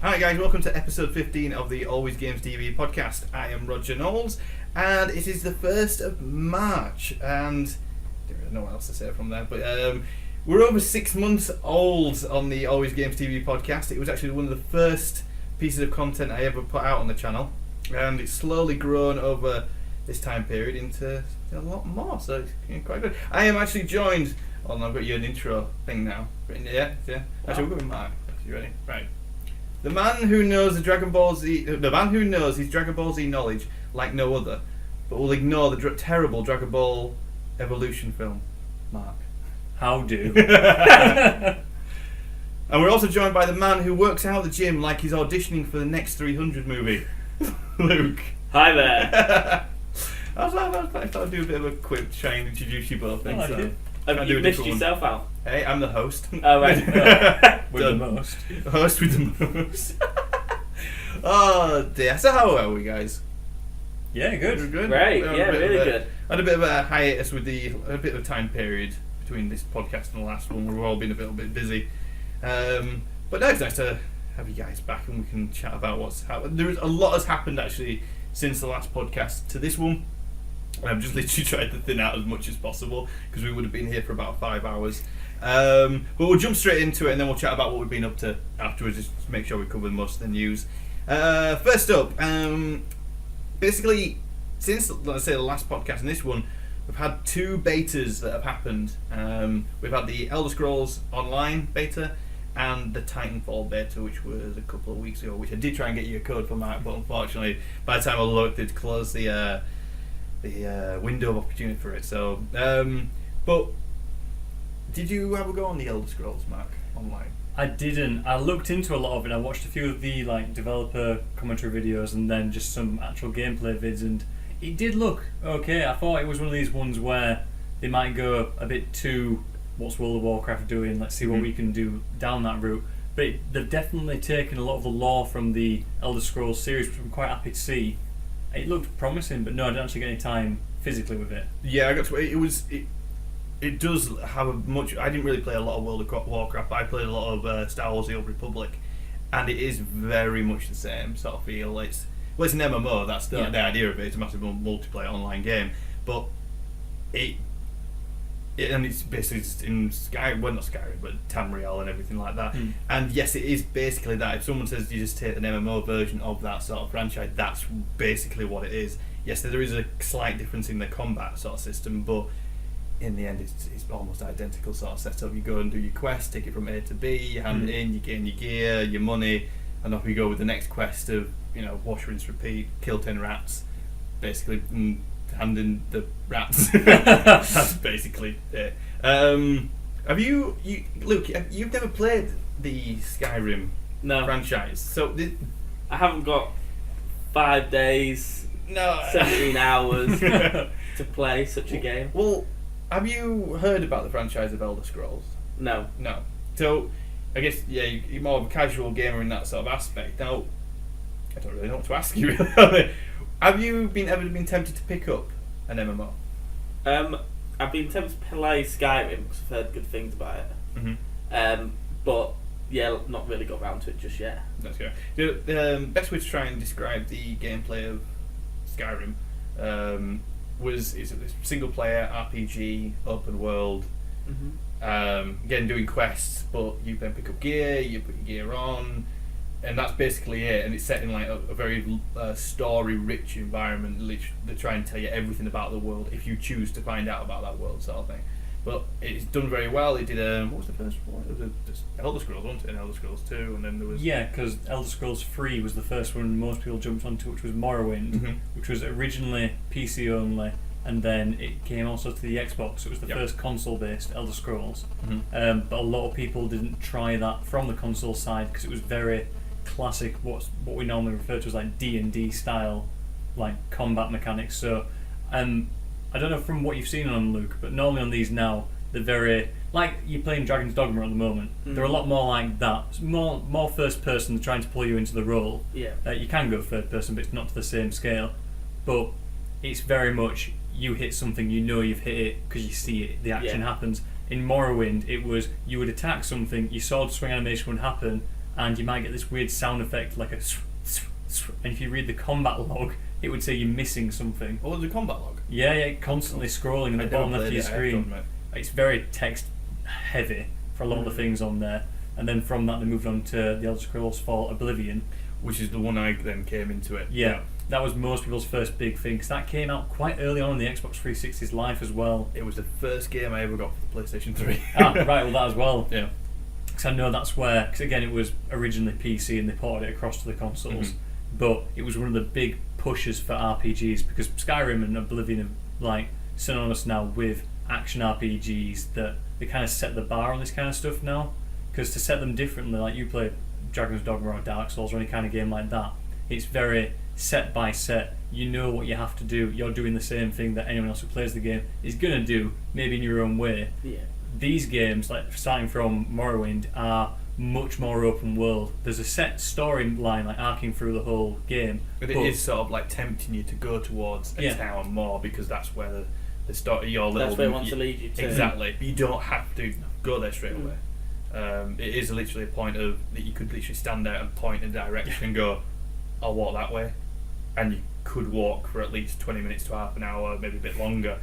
Hi guys, welcome to episode 15 of the AlwayzGamesTV podcast. I am Roger Knowles, and it is the 1st of March, and I don't really know what else to say from there, but we're over 6 months old on the AlwayzGamesTV podcast. It was actually one of the first pieces of content I ever put out on the channel, and it's slowly grown over this time period into a lot more, so it's quite good. I am actually joined, I've got you an intro thing now. Yeah. Actually, we'll go with Mark. You ready? Right. The man who knows his Dragon Ball Z knowledge like no other, but will ignore the terrible Dragon Ball Evolution film. Mark. How do? And we're also joined by the man who works out at the gym like he's auditioning for the next 300 movie. Luke. Hi there. I thought I'd do a bit of a quick try and introduce you both. Have you missed yourself out? Hey, I'm the host. Oh, right. With the most. Host with the most. Oh dear. So how are we, guys? Yeah, good. We're good. Great. Yeah, really good. I had a bit of a hiatus with a bit of a time period between this podcast and the last one. We've all been a little bit busy. But no, it's nice to have you guys back and we can chat about what's happened. There's a lot has happened actually since the last podcast to this one. I've just literally tried to thin out as much as possible because we would have been here for about 5 hours. But we'll jump straight into it and then we'll chat about what we've been up to afterwards, just to make sure we cover most of the news. First up, basically, since, let's say, the last podcast and this one, we've had 2 betas that have happened. We've had the Elder Scrolls Online beta and the Titanfall beta, which was a couple of weeks ago, which I did try and get you a code for, Mark, but unfortunately, by the time I looked, they'd closed the window of opportunity for it. So, but did you ever go on the Elder Scrolls, Mark, online? I didn't. I looked into a lot of it. I watched a few of the developer commentary videos and then just some actual gameplay vids, and it did look okay. I thought it was one of these ones where they might go a bit too, what's World of Warcraft doing? Let's see what we can do down that route. But they've definitely taken a lot of the lore from the Elder Scrolls series, which I'm quite happy to see. It looked promising, but no, I didn't actually get any time physically with it. Yeah, I got to. It does have a much. I didn't really play a lot of World of Warcraft, but I played a lot of Star Wars: The Old Republic, and it is very much the same sort of feel. It's an MMO. That's the idea of it. It's a massive multiplayer online game, but and it's basically in Skyrim, well not Skyrim, but Tamriel and everything like that. And yes, it is basically that. If someone says you just take an MMO version of that sort of franchise, that's basically what it is. Yes, there is a slight difference in the combat sort of system, but in the end it's almost identical sort of setup. You go and do your quest, take it from A to B, you hand it in, you gain your gear, your money, and off you go with the next quest of, wash, rinse, repeat, kill 10 rats, basically, hand in the rats. That's basically it. Have you Luke, you've never played the Skyrim franchise, so I haven't got 5 days, 17 hours to play such a game. Well, have you heard about the franchise of Elder Scrolls? No. So, I guess, you're more of a casual gamer in that sort of aspect. Now, I don't really know what to ask you, really. Have you ever been tempted to pick up an MMO? I've been tempted to play Skyrim because I've heard good things about it. But not really got around to it just yet. That's good. The best way to try and describe the gameplay of Skyrim is a single player RPG, open world. Again, doing quests, but you then pick up gear, you put your gear on, and that's basically it. And it's set in a very story-rich environment. They try and tell you everything about the world if you choose to find out about that world, sort of thing. But it's done very well. It did. What was the first one? It was Elder Scrolls, wasn't it? And Elder Scrolls 2, and then there was. Yeah, because Elder Scrolls 3 was the first one most people jumped onto, which was Morrowind, which was originally PC only, and then it came also to the Xbox. It was the first console-based Elder Scrolls. But a lot of people didn't try that from the console side because it was very classic, what we normally refer to as D&D style, combat mechanics. So, I don't know from what you've seen on Luke, but normally on these now, they're very you're playing Dragon's Dogma at the moment. They're a lot more like that. It's more first person, trying to pull you into the role. You can go third person, but it's not to the same scale. But it's very much you hit something, you've hit it because you see it. The action happens. In Morrowind, it was you would attack something, your sword swing animation would happen, and you might get this weird sound effect like a and if you read the combat log, it would say you're missing something. What was the combat log? Yeah, constantly scrolling in the bottom left of your screen. It's very text heavy for a lot of the things on there. And then from that they moved on to the Elder Scrolls Fall Oblivion, which is the one I then came into it. Yeah. That was most people's first big thing, because that came out quite early on in the Xbox 360's life as well. It was the first game I ever got for the PlayStation 3. Right, well that as well. Yeah. Because I know that's where, because again it was originally PC and they ported it across to the consoles, but it was one of the big pushes for RPGs, because Skyrim and Oblivion are like synonymous now with action RPGs, that they kind of set the bar on this kind of stuff now. Because to set them differently, like you play Dragon's Dogma or Dark Souls or any kind of game like that, it's very set by set. You know what you have to do. You're doing the same thing that anyone else who plays the game is going to do, maybe in your own way. Yeah. These games, like starting from Morrowind, are much more open world. There's a set storyline like arcing through the whole game. But it is sort of like tempting you to go towards a town more, because that's where the start of your little... That's where it wants to lead you to. Exactly. But you don't have to go there straight away. It is literally a point of that you could literally stand out and point in a direction and go, I'll walk that way, and you could walk for at least 20 minutes to half an hour, maybe a bit longer,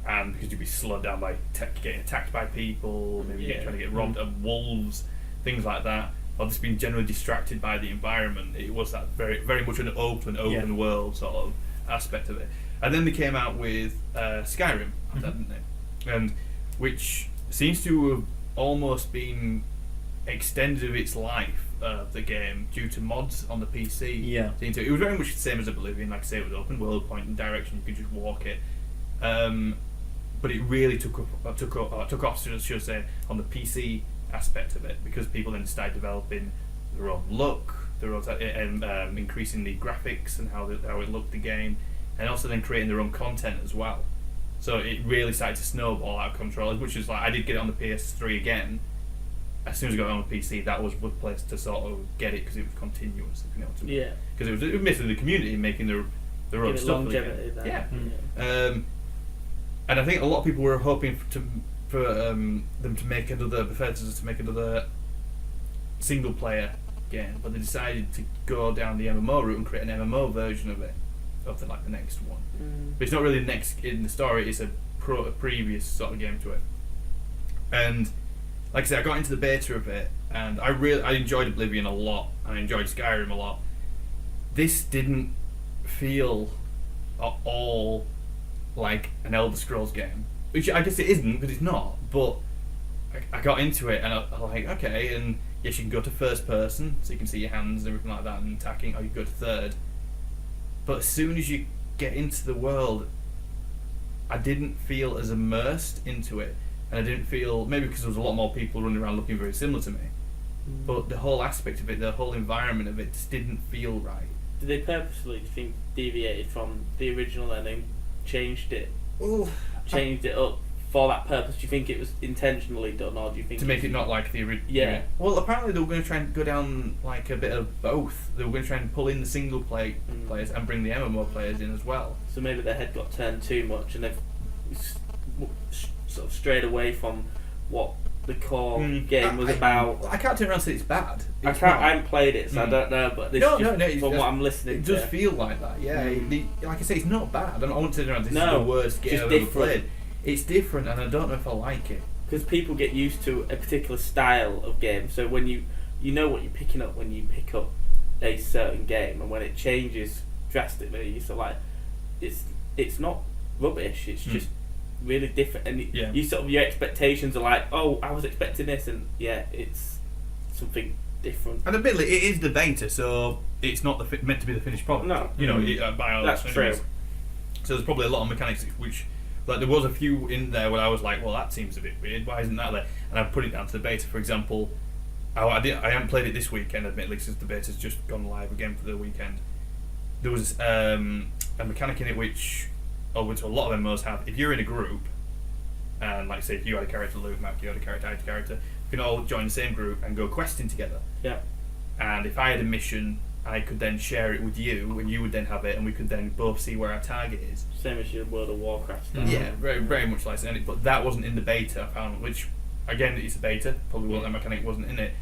and because you'd be slowed down by getting attacked by people, maybe trying to get robbed of wolves, things like that, or just being generally distracted by the environment. It was that very, very much an open world sort of aspect of it. And then they came out with Skyrim, didn't they? And which seems to have almost been extended of its life, the game, due to mods on the PC. Yeah. It was very much the same as Oblivion, like I say, it was open world, point in direction, you could just walk it. But it really took off, should I say, on the PC aspect of it, because people then started developing their own look, and increasing the graphics and how it looked the game, and also then creating their own content as well. So it really started to snowball out of control. As much as like I did get it on the PS3 again, as soon as I got it on the PC, that was the place to sort of get it, because it was continuous. If you know what I mean. Yeah. Because it was missing the community making their own stuff. Yeah. And I think a lot of people were hoping for them to make another single player game, but they decided to go down the MMO route and create an MMO version of it, of the next one. But it's not really next in the story. It's a previous sort of game to it. And like I said, I got into the beta of it, and I enjoyed Oblivion a lot, and I enjoyed Skyrim a lot. This didn't feel at all like an Elder Scrolls game, which I guess it isn't, because it's not. But I got into it, and I was like, okay, and yes, you can go to first person, so you can see your hands and everything like that, and attacking, or you can go to third. But as soon as you get into the world, I didn't feel as immersed into it, and I didn't feel, maybe because there was a lot more people running around looking very similar to me, but the whole aspect of it, the whole environment of it, just didn't feel right. Did they purposely, do you think, deviated from the original and then changed it up for that purpose? Do you think it was intentionally done, or do you think to make it not like the original? Yeah. Well, apparently they were going to try and go down like a bit of both. They were going to try and pull in the single players and bring the MMO players in as well. So maybe their head got turned too much, and they've sort of strayed away from what the core game was about. I can't turn around and say it's bad. I haven't played it, so I don't know. But this from what I'm listening, it does feel like that. Yeah, like I say, it's not bad. I want to turn around. This is the worst game I've ever played. It's different, and I don't know if I like it. Because people get used to a particular style of game, so when you know what you're picking up when you pick up a certain game, and when it changes drastically, you're sort of like, it's not rubbish. It's just really different, and you sort of, your expectations are like, oh, I was expecting this, and it's something different. And admittedly, it is the beta, so it's not meant to be the finished product. No, you know, by all that's true. So there's probably a lot of mechanics which, like, there was a few in there where I was like, well, that seems a bit weird. Why isn't that there? And I put it down to the beta. For example, I haven't played it this weekend, admittedly, since the beta's just gone live again for the weekend. There was a mechanic in it which a lot of MMOs have. If you're in a group, and like say if you had a character, Luke, Mac, you had a character, I had a character, we can all join the same group and go questing together. Yeah. And if I had a mission, I could then share it with you, and you would then have it, and we could then both see where our target is. Same as your World of Warcraft style. Yeah, very, very much like that. But that wasn't in the beta, I found, which, again, it's a beta, probably that mechanic wasn't in it.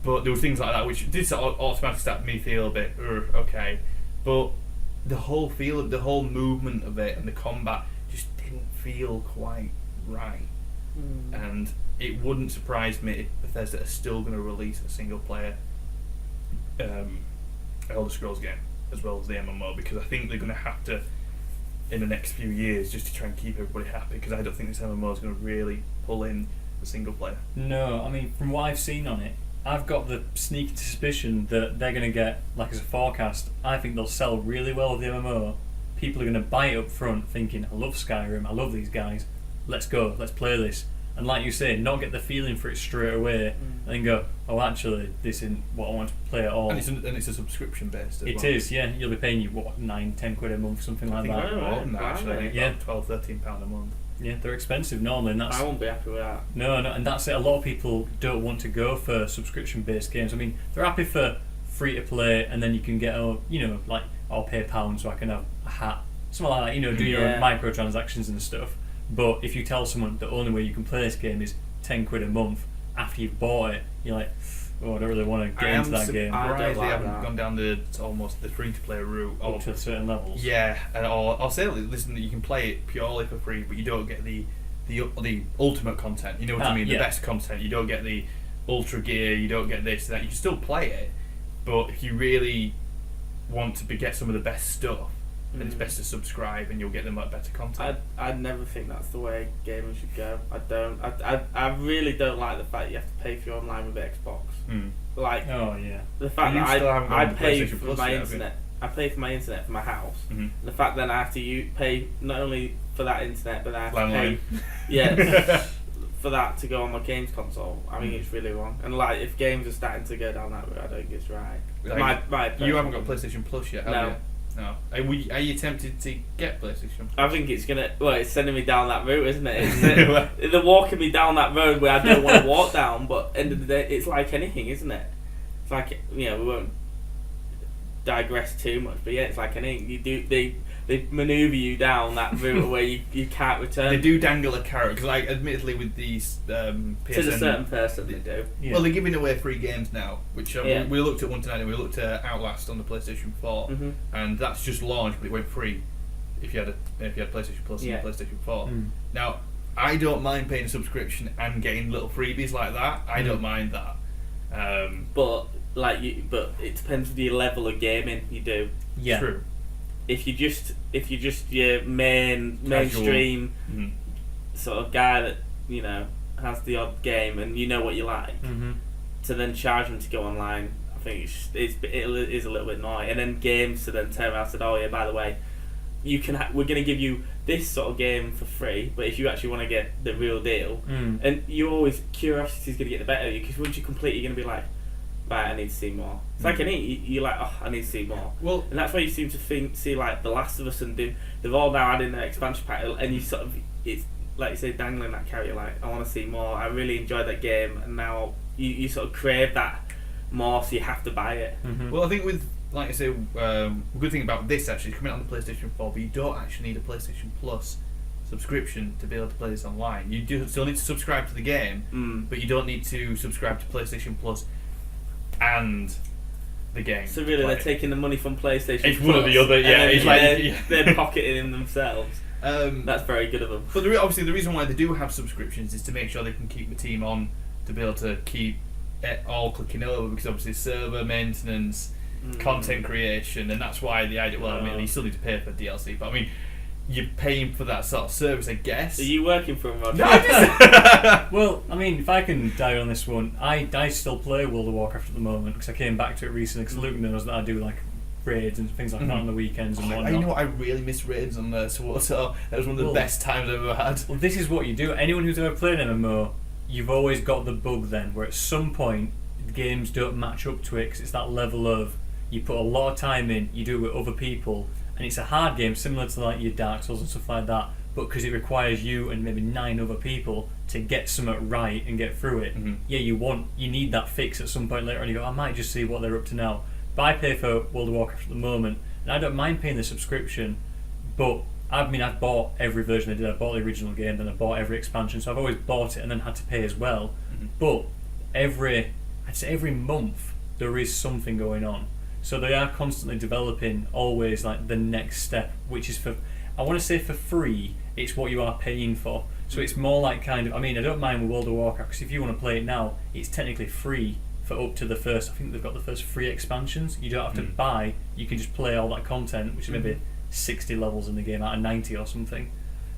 But there were things like that which did sort of automatically start me feel a bit okay. But the whole feel of the whole movement of it and the combat just didn't feel quite right. And it wouldn't surprise me if Bethesda are still going to release a single player Elder Scrolls game as well as the MMO, because I think they're going to have to in the next few years just to try and keep everybody happy, because I don't think this MMO is going to really pull in the single player. No, I mean, from what I've seen on it, I've got the sneaky suspicion that they're going to get, like as a forecast, I think they'll sell really well with the MMO. People are going to buy it up front thinking, I love Skyrim, I love these guys, let's go, let's play this. And like you say, not get the feeling for it straight away, and then go, oh actually, this isn't what I want to play at all. And it's a subscription based as well. It is, yeah. You'll be paying you, what, 9-10 quid a month, something like that. More than that, actually. I think Yeah. about £12-13 a month. Yeah, they're expensive normally, and that's... I won't be happy with that. No, and that's it. A lot of people don't want to go for subscription-based games. I mean, they're happy for free-to-play, and then you can get, like, I'll pay £1 so I can have a hat. Something like that, do your microtransactions and stuff. But if you tell someone the only way you can play this game is 10 quid a month after you've bought it, you're like, oh, I don't really want to get into that game. I'm surprised they like haven't that. gone down the almost the free-to-play route. Up to certain levels. Yeah, or I'll say, listen, you can play it purely for free, but you don't get the ultimate content. You know what I mean? The best content. You don't get the ultra gear. You don't get this and that. You can still play it, but if you really want to get some of the best stuff, then it's best to subscribe, and you'll get them better content. I never think that's the way gaming should go. I don't. I really don't like the fact you have to pay for your online with Xbox. Like, oh yeah, the fact You still haven't that I gone to pay PlayStation for Plus my yet, internet. I pay for my internet for my house. Mhm. The fact that I have to pay not only for that internet, but I have Landline. to pay for that to go on my games console. I think it's really wrong. And like, if games are starting to go down that route, I don't think it's right. Like, you haven't got PlayStation Plus yet, have No. you? No. Are you tempted to get PlayStation Plus? I think it's gonna. Well, it's sending me down that route, isn't it? They're walking me down that road where I don't want to walk down. But end of the day, it's like anything, isn't it? It's like, we won't digress too much, but yeah, it's like anything. They manoeuvre you down that route where you can't return. They do dangle a carrot, because admittedly with these PSN... To a certain person, they do. Yeah. Well, they're giving away free games now, which Yeah. we looked at one tonight, and we looked at Outlast on the PlayStation 4, and that's just launched, but it went free if you had PlayStation Plus and PlayStation 4. Now, I don't mind paying a subscription and getting little freebies like that. I don't mind that. But it depends on your level of gaming you do. Yeah. True. If you just your mainstream sort of guy that has the odd game and you know what you like, to then charge them to go online, I think it is a little bit annoying. And then games to then turn around and say, oh yeah, by the way, we're going to give you this sort of game for free, but if you actually want to get the real deal, and curiosity is going to get the better of you, because once you complete, you're going to be like, right, I need to see more. It's like you're like, oh, I need to see more. Well, and that's why you seem to see like The Last of Us, and they've all now added an expansion pack, and you sort of, it's like you say, dangling that carrot. You're like, I want to see more. I really enjoyed that game, and now you sort of crave that more, so you have to buy it. Well, I think with, like I say, a good thing about this actually is coming out on the PlayStation 4, but you don't actually need a PlayStation Plus subscription to be able to play this online. You do still need to subscribe to the game, but you don't need to subscribe to PlayStation Plus and the game. So really, they're taking the money from PlayStation. It's Plus, one or the other, yeah. And It's they're pocketing themselves. That's very good of them. But obviously, the reason why they do have subscriptions is to make sure they can keep the team on, to be able to keep it all clicking over, because obviously server maintenance, content creation, and that's why the idea. Well, I mean, you still need to pay for DLC, but I mean, you're paying for that sort of service, I guess. Are you working for them, Roger? Well, I mean, if I can die on this one, I still play World of Warcraft at the moment, because I came back to it recently, because Luke knows that I do like raids and things like that on the weekends and whatnot. You know what, I really miss raids on there, so that was one of the best times I've ever had. Well, this is what you do. Anyone who's ever played an MMO, you've always got the bug then, where at some point the games don't match up to it, because it's that level of, you put a lot of time in, you do it with other people, and it's a hard game similar to like your Dark Souls and stuff like that, but because it requires you and maybe 9 other people to get something right and get through it, you need that fix at some point later, and you go, I might just see what they're up to now. But I pay for World of Warcraft at the moment, and I don't mind paying the subscription, but I've bought every version I did. I bought the original game, then I bought every expansion, so I've always bought it and then had to pay as well. But I I'd say every month there is something going on. So they are constantly developing always like the next step, which is for, I want to say for free, it's what you are paying for. So it's more like kind of, I mean, I don't mind with World of Warcraft, because if you want to play it now, it's technically free for up to the first, I think they've got the first 3 expansions. You don't have to buy, you can just play all that content, which is maybe 60 levels in the game out of 90 or something.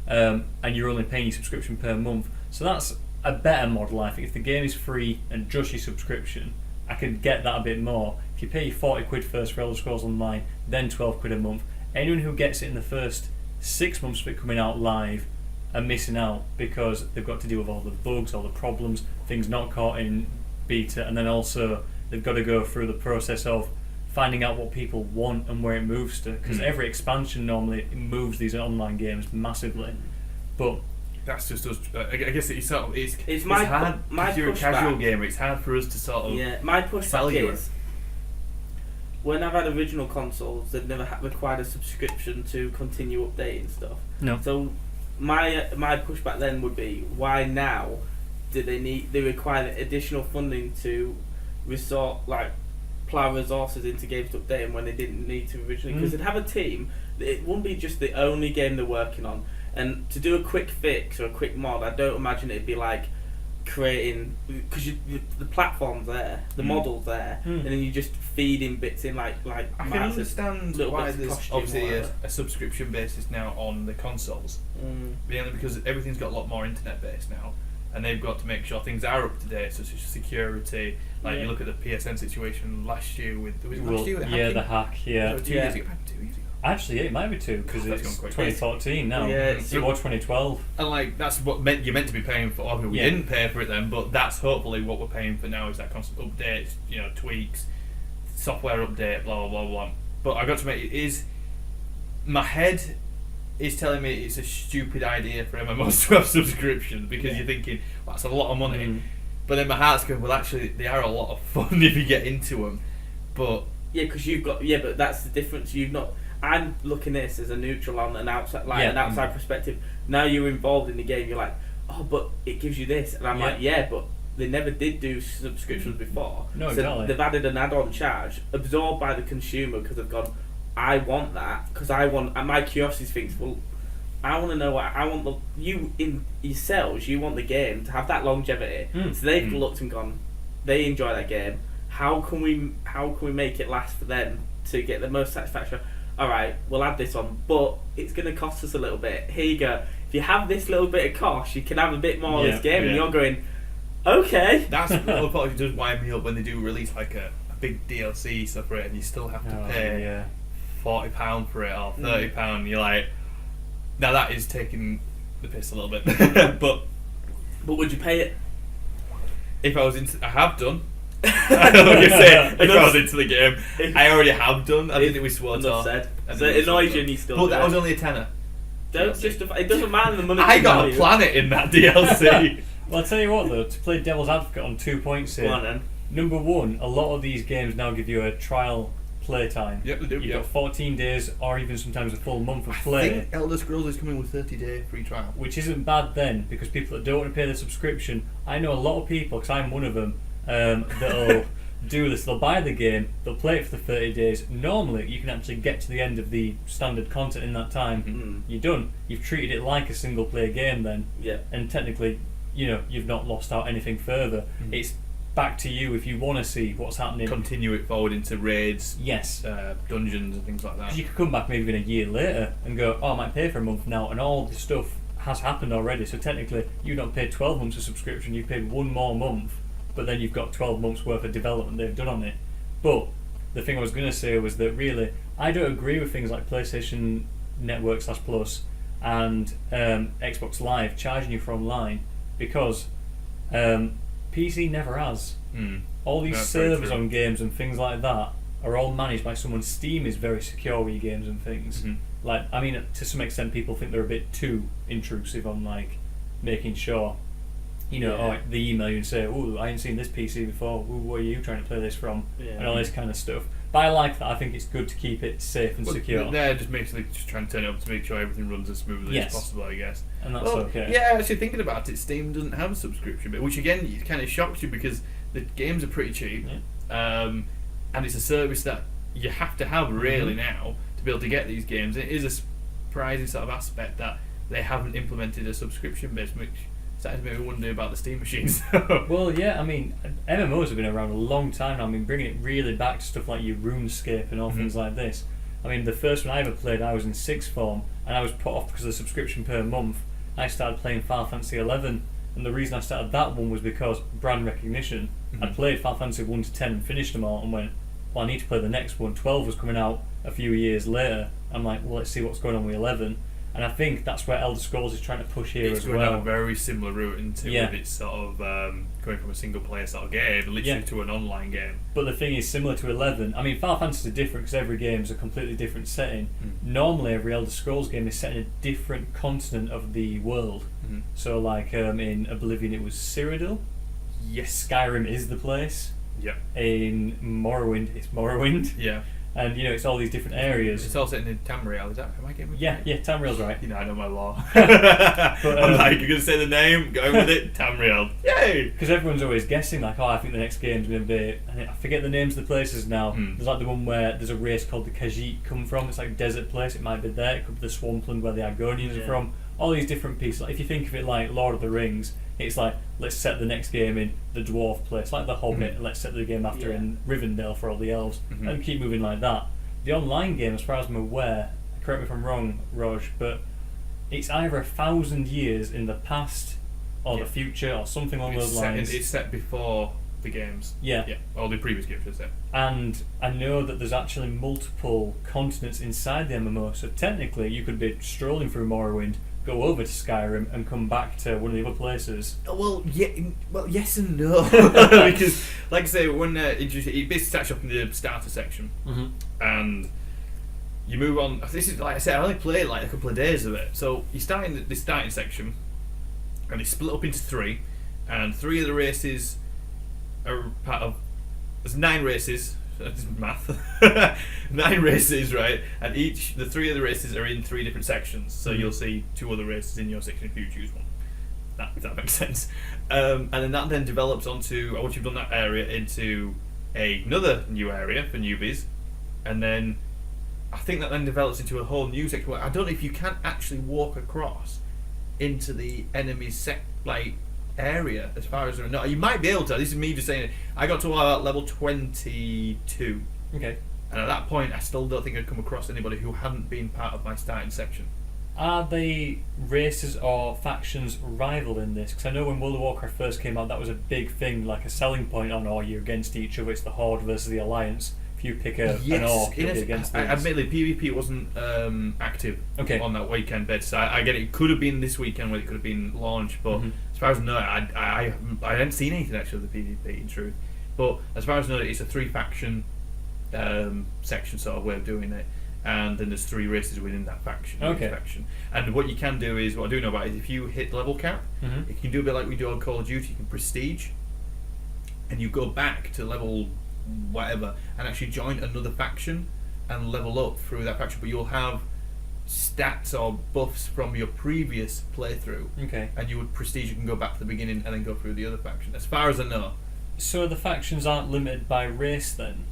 And you're only paying your subscription per month. So that's a better model, I think. If the game is free and just your subscription, I could get that a bit more. If you pay 40 quid first for Elder Scrolls Online, then 12 quid a month, anyone who gets it in the first 6 months of it coming out live are missing out, because they've got to deal with all the bugs, all the problems, things not caught in beta, and then also they've got to go through the process of finding out what people want and where it moves to, because every expansion normally moves these online games massively. But that's just us. I guess it's sort of it's my hard. my If you're a pushback. casual gamer, it's hard for us to sort of My sell pushback you is, when I've had original consoles, they've never required a subscription to continue updating stuff. no, So my pushback then would be, why now do they require additional funding to plough resources into games to update them when they didn't need to originally? Because they'd have a team. It wouldn't be just the only game they're working on, and to do a quick fix or a quick mod, I don't imagine it'd be like creating, because the platform's there, the model's there, and then you just feed in bits in like I can understand little why bits of there's costume or obviously whatever. a subscription basis now on the consoles, mainly because everything's got a lot more internet based now, and they've got to make sure things are up to date, such as security. Like you look at the PSN situation last year with, was it last year with the hacking? the hack, yeah. No, 2 years ago. 2 years ago. Actually, yeah, it might be 2, because That's it's gone quick. 2014 now. Yeah, It was 2012. And like that's what you're meant to be paying for. Obviously, we didn't pay for it then, but that's hopefully what we're paying for now, is that constant updates, tweaks, software update, blah blah blah blah. But I got to admit, it is, my head is telling me it's a stupid idea for MMOs to have subscriptions, because you're thinking, well, that's a lot of money. But then my heart's going, well, actually, they are a lot of fun if you get into them. But because you've got but that's the difference. You've not. I'm looking at this as a neutral on an outside, an outside perspective. Now you're involved in the game. You're like, oh, but it gives you this, and I'm like, but they never did do subscriptions before. No, so exactly. they've added an add-on charge absorbed by the consumer, because they've gone, I want that, because I want. And my curiosity thinks, well, I want to know what I want. You in yourselves, you want the game to have that longevity. So they've looked and gone, they enjoy that game. How can we make it last for them to get the most satisfaction? Alright, we'll add this on, but it's going to cost us a little bit. Here you go. If you have this little bit of cost, you can have a bit more of this game, and you're going, okay. that's what probably does wind me up when they do release like a big DLC stuff for it, and you still have to pay £40 for it or £30. You're like, now that is taking the piss a little bit. but would you pay it? If I was into, I have done. I was gonna say, if I was into the game, I already have done. I did it with SWORD. Enough said. So it annoys you and you still But do that it. was only a tenner. Don't justify. It doesn't matter the money. I got a planet in that DLC. Well, I'll tell you what though, to play devil's advocate on 2 points here. Go on then. Number one, a lot of these games now give you a trial playtime. Yep, they do. You've got 14 days or even sometimes a full month of play. I think Elder Scrolls is coming with 30-day free trial. Which isn't bad then, because people that don't want to pay the subscription, I know a lot of people, because I'm one of them, that'll do this. They'll buy the game, they'll play it for the 30 days. Normally, you can actually get to the end of the standard content in that time. You're done. You've treated it like a single player game then. Yeah. And technically, you've not lost out anything further. It's back to you if you want to see what's happening. Continue it forward into raids, Yes. dungeons and things like that. Because you could come back maybe even a year later and go, oh, I might pay for a month now, and all the stuff has happened already. So technically, you've not paid 12 months of subscription, you've paid one more month, but then you've got 12 months worth of development they've done on it. But the thing I was going to say was that really, I don't agree with things like PlayStation Network /Plus and Xbox Live charging you for online, because PC never has. All these servers on games and things like that are all managed by someone. Steam is very secure with your games and things. Like, I mean, to some extent, people think they're a bit too intrusive on like making sure, they email you and say, "Oh, I ain't seen this PC before. Ooh, where are you trying to play this from?" And all this kind of stuff. But I like that. I think it's good to keep it safe and secure. Yeah, just basically just trying to turn it up to make sure everything runs as smoothly as possible, I guess. And that's okay. Yeah, actually thinking about it, Steam doesn't have a subscription bit, which again, it kind of shocks you, because the games are pretty cheap, Yeah. and it's a service that you have to have really now to be able to get these games. It is a surprising sort of aspect that they haven't implemented a subscription base, which started to make me wonder about the Steam machines. Well, yeah, I mean, MMOs have been around a long time now. I mean, bringing it really back to stuff like your RuneScape and all things like this. I mean, the first one I ever played, I was in sixth form, and I was put off because of the subscription per month. I started playing Final Fantasy 11, and the reason I started that one was because brand recognition. I played Final Fantasy 1 to 10 and finished them all, and went, well, I need to play the next one. 12 was coming out a few years later. I'm like, well, let's see what's going on with 11. And I think that's where Elder Scrolls is trying to push here as well. It's going down a very similar route into Yeah. with its sort of going from a single player sort of game literally to an online game. But the thing is, similar to 11, I mean, Final Fantasy is different because every game is a completely different setting. Normally, every Elder Scrolls game is set in a different continent of the world. So, like in Oblivion, it was Cyrodiil. Yes. Skyrim is the place. Yeah. In Morrowind, it's Morrowind. Yeah. And, you know, it's all these different areas. It's all set in Tamriel, is that? Am I getting it? Yeah, Tamriel's right. You know, I know my law. But, I'm like, you're going to say the name, going with it, Tamriel. Yay! Because everyone's always guessing, like, oh, I think the next game's going to be... And I forget the names of the places now. There's like the one where there's a race called the Khajiit come from. It's like a desert place. It might be there. It could be the swampland where the Argonians are from. All these different pieces. Like, if you think of it like Lord of the Rings, it's like, let's set the next game in the dwarf place. Like The Hobbit, and let's set the game after in Rivendell for all the elves. And keep moving like that. The online game, as far as I'm aware, correct me if I'm wrong, Raj, but it's either 1,000 years in the past or the future or something along those lines. It's set before the games. Yeah. All the previous games are set. And I know that there's actually multiple continents inside the MMO, so technically you could be strolling through Morrowind, go over to Skyrim and come back to one of the other places. Well, yes and no. Because, like I say, when it basically starts up in the starter section, and you move on. This is, like I said, I only played like a couple of days of it. So you start in the starting section, and it's split up into 3, and 3 of the races are part of. There's 9 races. That's math. 9 races, right? And the 3 of the races are in 3 different sections. So you'll see 2 other races in your section if you choose one. That makes sense. And then that then develops onto, once you've done that area, into another new area for newbies. And then I think that then develops into a whole new section where I don't know if you can actually walk across into the enemy's area as far as I know. You might be able to. This is me just saying it. I got to about level 22. Okay. And at that point, I still don't think I'd come across anybody who hadn't been part of my starting section. Are the races or factions rival in this? Because I know when World of Warcraft first came out, that was a big thing, like a selling point on, you're against each other, it's the Horde versus the Alliance. If you pick an orc, you'll be against these. Admittedly, PvP wasn't active on that weekend bit, so I get it. It could have been this weekend when it could have been launched, but as far as I know, I hadn't seen anything actually of the PvP, in truth. But as far as I know, it's a 3-faction section sort of way of doing it, and then there's 3 races within that faction. Faction. And what you can do is, what I do know about is if you hit level cap, you can do a bit like we do on Call of Duty. You can prestige, and you go back to level whatever and actually join another faction and level up through that faction, but you'll have stats or buffs from your previous playthrough, and you would prestige, you can go back to the beginning and then go through the other faction, as far as I know. So the factions aren't limited by race then?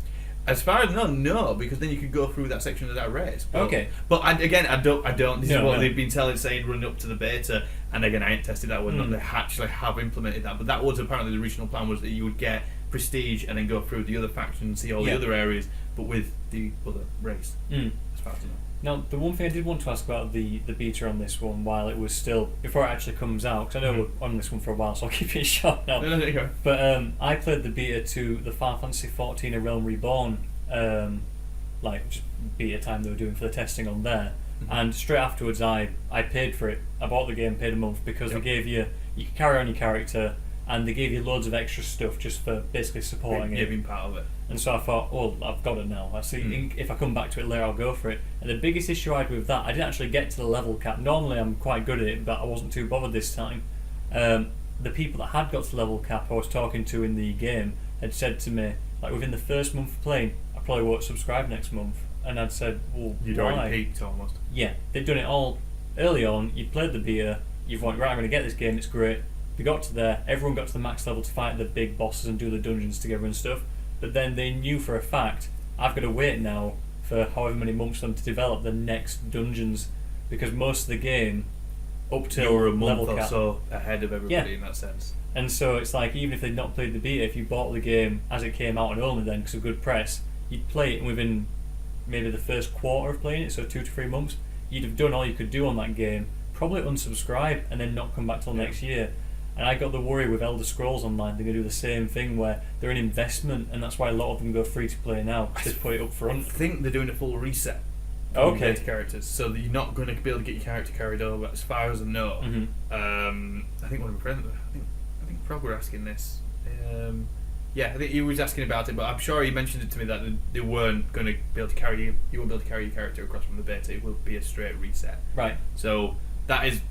As far as I know, no, because then you could go through that section of that race. But, but I don't. This is what they've been saying running up to the beta, and again, I ain't tested that one. They actually have implemented that, but that was apparently the original plan, was that you would get prestige and then go through the other faction and see all the other areas, but with the other race. As far as I know. Now, the one thing I did want to ask about the beta on this one, while it was still, before it actually comes out, because I know we're on this one for a while, so I'll keep it short now. No, there you go. But I played the beta to the Final Fantasy 14 A Realm Reborn, just beta time they were doing for the testing on there. And straight afterwards, I paid for it. I bought the game, paid a month, because they gave you could carry on your character, and they gave you loads of extra stuff just for basically supporting it. Being part of it. And so I thought, I've got it now. I see. If I come back to it later, I'll go for it. And the biggest issue I had with that, I didn't actually get to the level cap. Normally, I'm quite good at it, but I wasn't too bothered this time. The people that had got to the level cap I was talking to in the game had said to me, like, within the first month of playing, I probably won't subscribe next month. And I'd said, well, you'd why? already peaked almost. Yeah, they'd done it all early on. You'd played the beta. You've went, right, I'm going to get this game. It's great. They got to there, everyone got to the max level to fight the big bosses and do the dungeons together and stuff. But then they knew for a fact, I've got to wait now for however many months for them to develop the next dungeons, because most of the game up till You're a month level or cap. so ahead of everybody in that sense. And so it's like, even if they'd not played the beta, if you bought the game as it came out and only then because of good press, you'd play it, and within maybe the first quarter of playing it, so 2 to 3 months, you'd have done all you could do on that game, probably unsubscribe and then not come back till next year. And I got the worry with Elder Scrolls Online, they're going to do the same thing where they're an investment, and that's why a lot of them go free to play now, to put it up I front. think they're doing a full reset. Okay. Characters, so that you're not going to be able to get your character carried over, as far as I know. I think one of my friends, I think Frog were asking this. Yeah, I think he was asking about it, but I'm sure he mentioned it to me that they weren't going to be able to carry you won't be able to carry your character across from the beta. It will be a straight reset. Right. So that is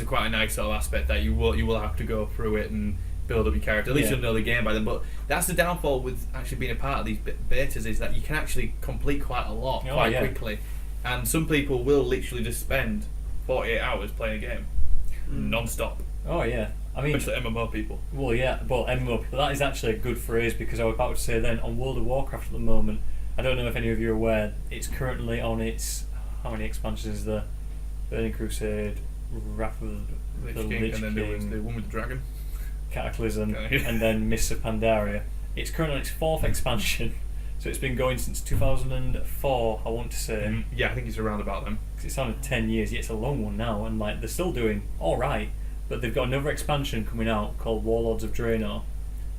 quite a nice sort of aspect, that you will have to go through it and build up your character. At least you'll know the game by then. But that's the downfall with actually being a part of these betas, is that you can actually complete quite a lot quite quickly, and some people will literally just spend 48 hours playing a game non-stop. Oh yeah. I mean, especially MMO people. Well, yeah, well, MMO people, that is actually a good phrase, because I was about to say then, on World of Warcraft at the moment, I don't know if any of you are aware, it's currently on its, how many expansions is there? Burning Crusade, Wrath of the Lich and then there was the one with the dragon. Cataclysm, and then Mists of Pandaria. It's currently on its 4th expansion, so it's been going since 2004, I want to say. Yeah, I think it's around about them. Because it's on 10 years, yeah, it's a long one now, and like they're still doing alright. But they've got another expansion coming out called Warlords of Draenor,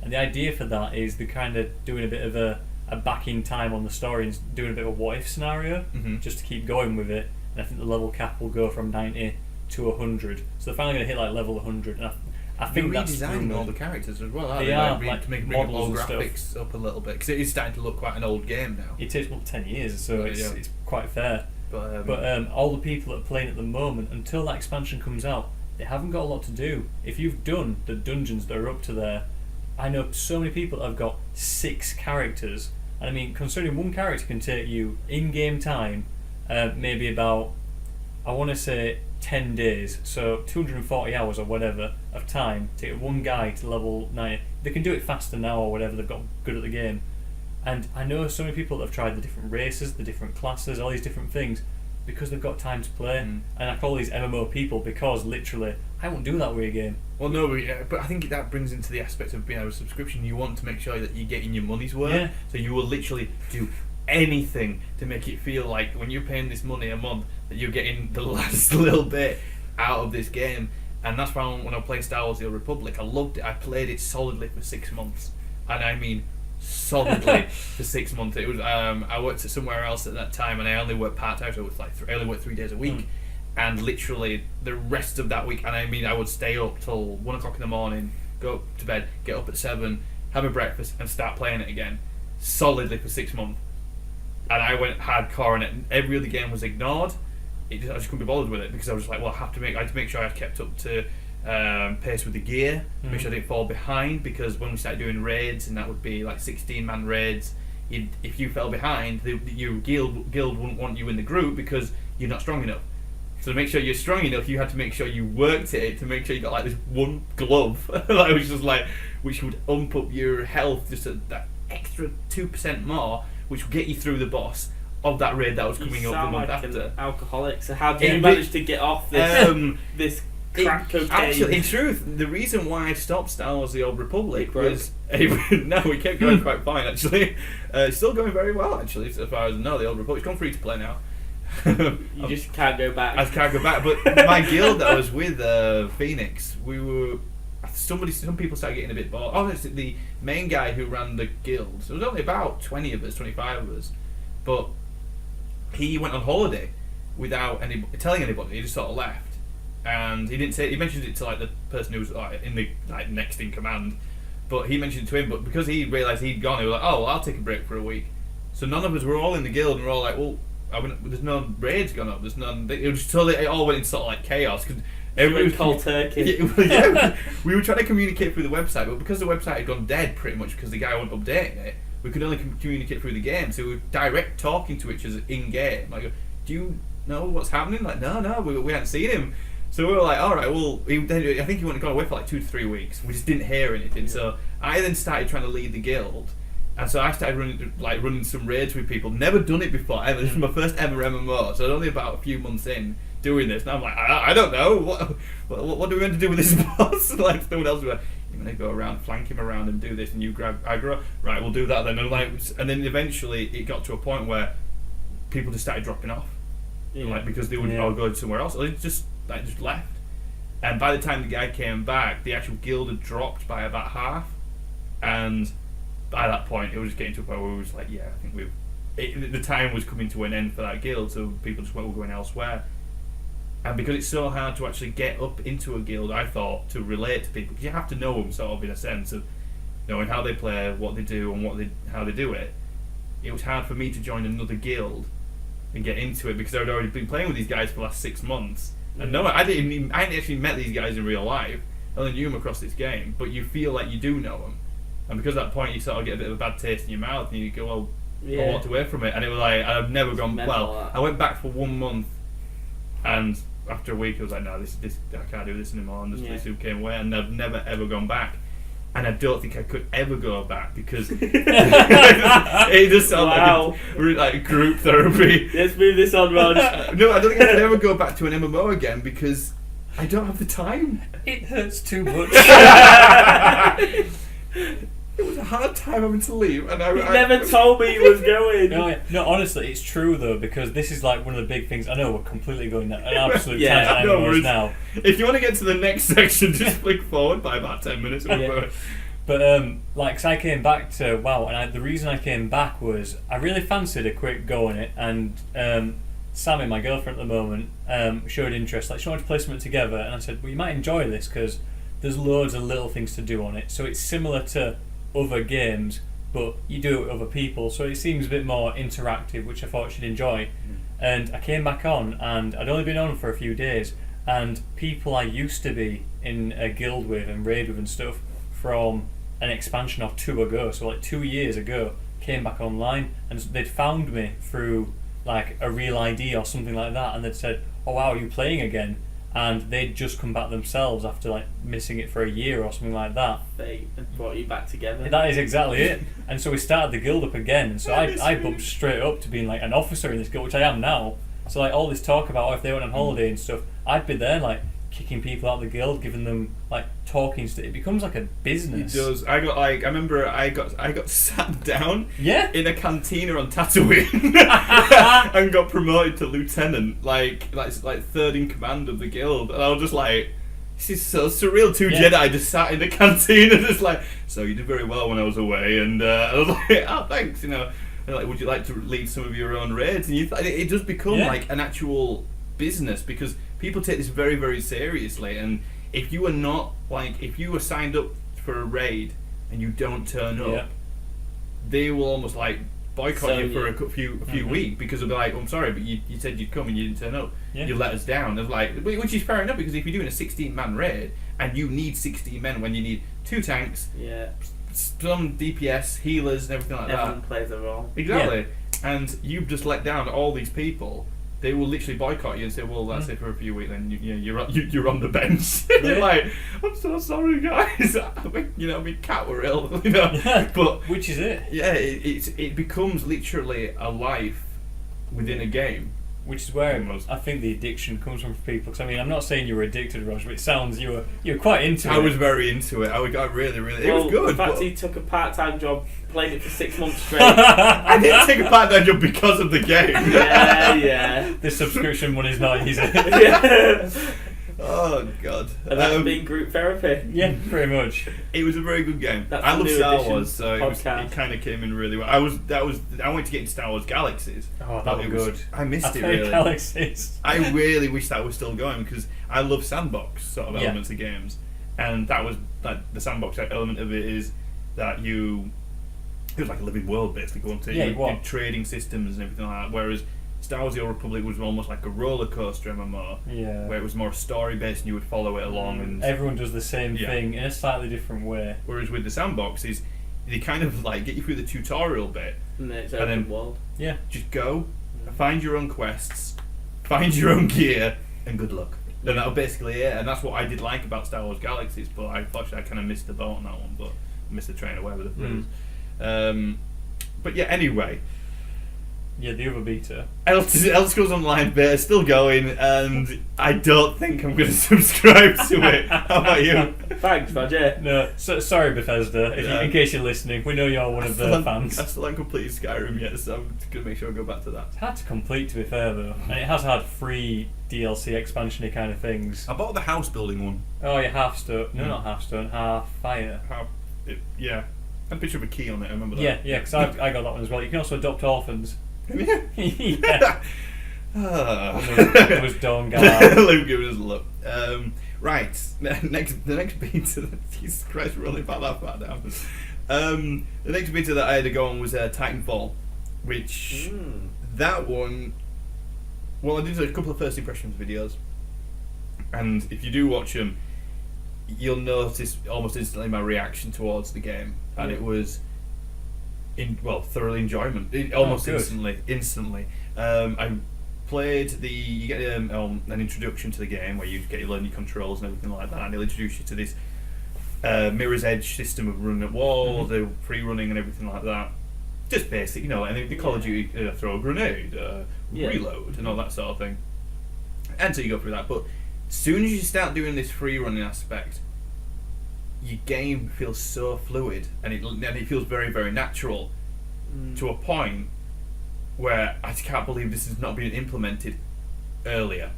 and the idea for that is they're kind of doing a bit of a back in time on the story and doing a bit of a what if scenario, just to keep going with it. And I think the level cap will go from 90 to 100, so they're finally going to hit like level 100. And I think that's redesigning all the characters as well. They are, like to make models all and graphics stuff up a little bit, because it is starting to look quite an old game now. It is, well, 10 years, so it's quite fair. But all the people that are playing at the moment, until that expansion comes out, they haven't got a lot to do. If you've done the dungeons that are up to there, I know so many people that have got 6 characters, and I mean, considering one character can take you in-game time, maybe about, I want to say 10 days, so 240 hours or whatever of time to get one guy to level 90. They can do it faster now or whatever, they've got good at the game. And I know so many people that have tried the different races, the different classes, all these different things, because they've got time to play. And I call these MMO people because literally I won't do that with a game. Well, no, but I think that brings into the aspect of being able to subscription. You want to make sure that you're getting your money's worth. Yeah. So you will literally do anything to make it feel like when you're paying this money a month that you're getting the last little bit out of this game. And that's why when I played Star Wars: The Old Republic, I loved it. I played it solidly for 6 months, and I mean solidly for 6 months. It was I worked somewhere else at that time, and I only worked part time, so it was like I only worked 3 days a week. And literally the rest of that week, and I mean I would stay up till 1 o'clock in the morning, go to bed, get up at 7, have a breakfast, and start playing it again, solidly for 6 months. And I went hardcore, and every other game was ignored. I just couldn't be bothered with it, because I was like, well, I had to make sure I kept up to pace with the gear, make sure I didn't fall behind, because when we started doing raids, and that would be like 16-man raids, if you fell behind, your guild wouldn't want you in the group because you're not strong enough. So to make sure you're strong enough, you had to make sure you worked it to make sure you got like this one glove, which would ump up your health just at that extra 2% more, which would get you through the boss of that raid that was coming up the month after. An alcoholic. So how did you manage to get off this this crack cocaine? Actually, in truth, the reason why I stopped Star Wars: The Old Republic was no, we kept going quite fine actually. It's still going very well actually, as far as I know. The Old Republic's gone free to play now. You just can't go back. I can't go back. But my guild that I was with, Phoenix, we were. Some people started getting a bit bored. Oh, it's the main guy who ran the guild. So there was only about 20 of us, 25 of us, but he went on holiday without telling anybody. He just sort of left, and he didn't say. He mentioned it to like the person who was in the next in command, but he mentioned it to him. But because he realised he'd gone, he was like, "Oh, well, I'll take a break for a week." So none of us were all in the guild, and we're all like, "Well, there's no raids going up. There's none." It was totally. It all went into sort of like chaos because everyone was cold turkey. Yeah, we were trying to communicate through the website, but because the website had gone dead pretty much because the guy wasn't updating it, we could only communicate through the game. So we were direct talking to each other in game. Like, do you know what's happening? Like, no, we hadn't seen him. So we were like, all right, well, I think he went and got away for like 2 to 3 weeks. We just didn't hear anything. So I then started trying to lead the guild, and so I started running some raids with people. Never done it before ever. This was my first ever MMO, so only about a few months in doing this. And I'm like, I don't know what do we meant to do with this boss? Like someone else was like, you're gonna go around, flank him around, and do this, and you grab aggro. Right, we'll do that then. And then eventually it got to a point where people just started dropping off, like because they would all go somewhere else. Or they just left. And by the time the guy came back, the actual guild had dropped by about half, and by that point, it was just getting to a point where we was like, yeah, I think the time was coming to an end for that guild, so people just were going elsewhere. And because it's so hard to actually get up into a guild, I thought, to relate to people, because you have to know them sort of in a sense of knowing how they play, what they do, and how they do it. It was hard for me to join another guild and get into it because I'd already been playing with these guys for the last 6 months. And no, I hadn't actually met these guys in real life. I only knew them across this game, but you feel like you do know them. And because at that point you sort of get a bit of a bad taste in your mouth, and you go, well, I walked away from it. And it was like, I've never gone, I went back for 1 month, and after a week I was like, no, this I can't do this anymore, and this who came away, and I've never ever gone back. And I don't think I could ever go back because it just sounds like group therapy. Let's move this on, Rod. No, I don't think I could ever go back to an MMO again because I don't have the time. It hurts too much. It was a hard time having to leave, and He never told me he was going. No, honestly, it's true though, because this is like one of the big things. I know we're completely going an absolute tangent no now. If you want to get to the next section, just flick forward by about 10 minutes. But like, 'cause I came back to WoW, and the reason I came back was I really fancied a quick go on it, and Sammy, my girlfriend at the moment, showed interest. Like, she wanted to play something together, and I said, well, you might enjoy this because there's loads of little things to do on it. So it's similar to other games, but you do it with other people, so it seems a bit more interactive, which I thought she'd enjoy. And I came back on, and I'd only been on for a few days, and people I used to be in a guild with and raid with and stuff from an expansion or 2 ago, so like 2 years ago, came back online, and they'd found me through like a real ID or something like that, and they'd said, oh wow, are you playing again? And they'd just come back themselves after like missing it for a year or something like that. They brought you back together. That is exactly it. And so we started the guild up again, and so I bumped straight up to being like an officer in this guild, which I am now. So like all this talk about if they went on holiday and stuff, I'd be there like kicking people out of the guild, giving them like talking to it becomes like a business. It does. I remember I got sat down in a cantina on Tatooine and got promoted to lieutenant, like third in command of the guild, and I was just like, this is so surreal. 2 Jedi just sat in the cantina, just like, so you did very well when I was away, and I was like, oh thanks, you know, and like, would you like to lead some of your own raids? And it does become like an actual business because people take this very, very seriously, and if you are not if you were signed up for a raid and you don't turn up, they will almost like boycott you for a few weeks because they'll be like, oh, I'm sorry, but you said you'd come and you didn't turn up. You let us down. They're like, which is fair enough because if you're doing a 16-man raid and you need 16 men when you need 2 tanks, some DPS, healers, and everything like that. Everyone plays a role. Exactly, and you've just let down all these people. They will literally boycott you and say, well, that's it for a few weeks, then you're on the bench. You're like, I'm so sorry, guys. My cat were ill, But which is it? Yeah, it becomes literally a life within a game. Which is where I think the addiction comes from for people. Because I mean, I'm not saying you were addicted, Roger, but it sounds you were quite into it. I was very into it. I got really, really. It was good. In fact, he took a part-time job, played it for 6 months straight. I didn't take a part-time job because of the game. Yeah. The subscription money's not easy. Oh god. And that's been group therapy. Yeah, pretty much. It was a very good game. I love Star Wars, so it kind of came in really well. I went to get into Star Wars Galaxies. Oh, that was good. I missed it really. Galaxies. I really wish that was still going because I love sandbox sort of elements of games, and that was like the sandbox element of it is that it was like a living world basically going to your trading systems and everything like that. Whereas Star Wars: The Old Republic was almost like a roller coaster MMO, where it was more story based and you would follow it along. And everyone does the same thing in a slightly different way. Whereas with the sandbox is they kind of like get you through the tutorial bit, and it's open world. Yeah, just go, find your own quests, find your own gear, and good luck. And that was basically it. And that's what I did like about Star Wars Galaxies, but unfortunately I kind of missed the boat on that one, but missed the train away with the blues. But yeah, anyway. Yeah, the other beta. Elder Scrolls Online beta is still going, and I don't think I'm going to subscribe to it. How about you? Thanks, Roger. No, sorry Bethesda, in case you're listening, we know you're one of the fans. I still haven't completed Skyrim yet, so I'm going to make sure I go back to that. It's hard to complete, to be fair, though, and it has had free DLC expansion-y kind of things. I bought the house building one. Oh, yeah, half stone. No, not half stone, half fire. Yeah. I had a picture of a key on it, I remember that. Yeah, because I got that one as well. You can also adopt orphans. Yeah. It was Dawn Guard. Luke giving us a look. Right, the next beta. Jesus Christ, we're only about that far down. The next beta that I had to go on was Titanfall, which that one. Well, I did a couple of first impressions videos, and if you do watch them, you'll notice almost instantly my reaction towards the game, and it was. Thoroughly enjoyment. Almost instantly. I played you get an introduction to the game where you learn your controls and everything like that, and they'll introduce you to this mirror's edge system of running at walls, the free running and everything like that. Just basic, and then the Call of Duty throw a grenade, reload, and all that sort of thing. And so you go through that, but as soon as you start doing this free running aspect, your game feels so fluid, and it feels very, very natural to a point where I just can't believe this has not been implemented earlier.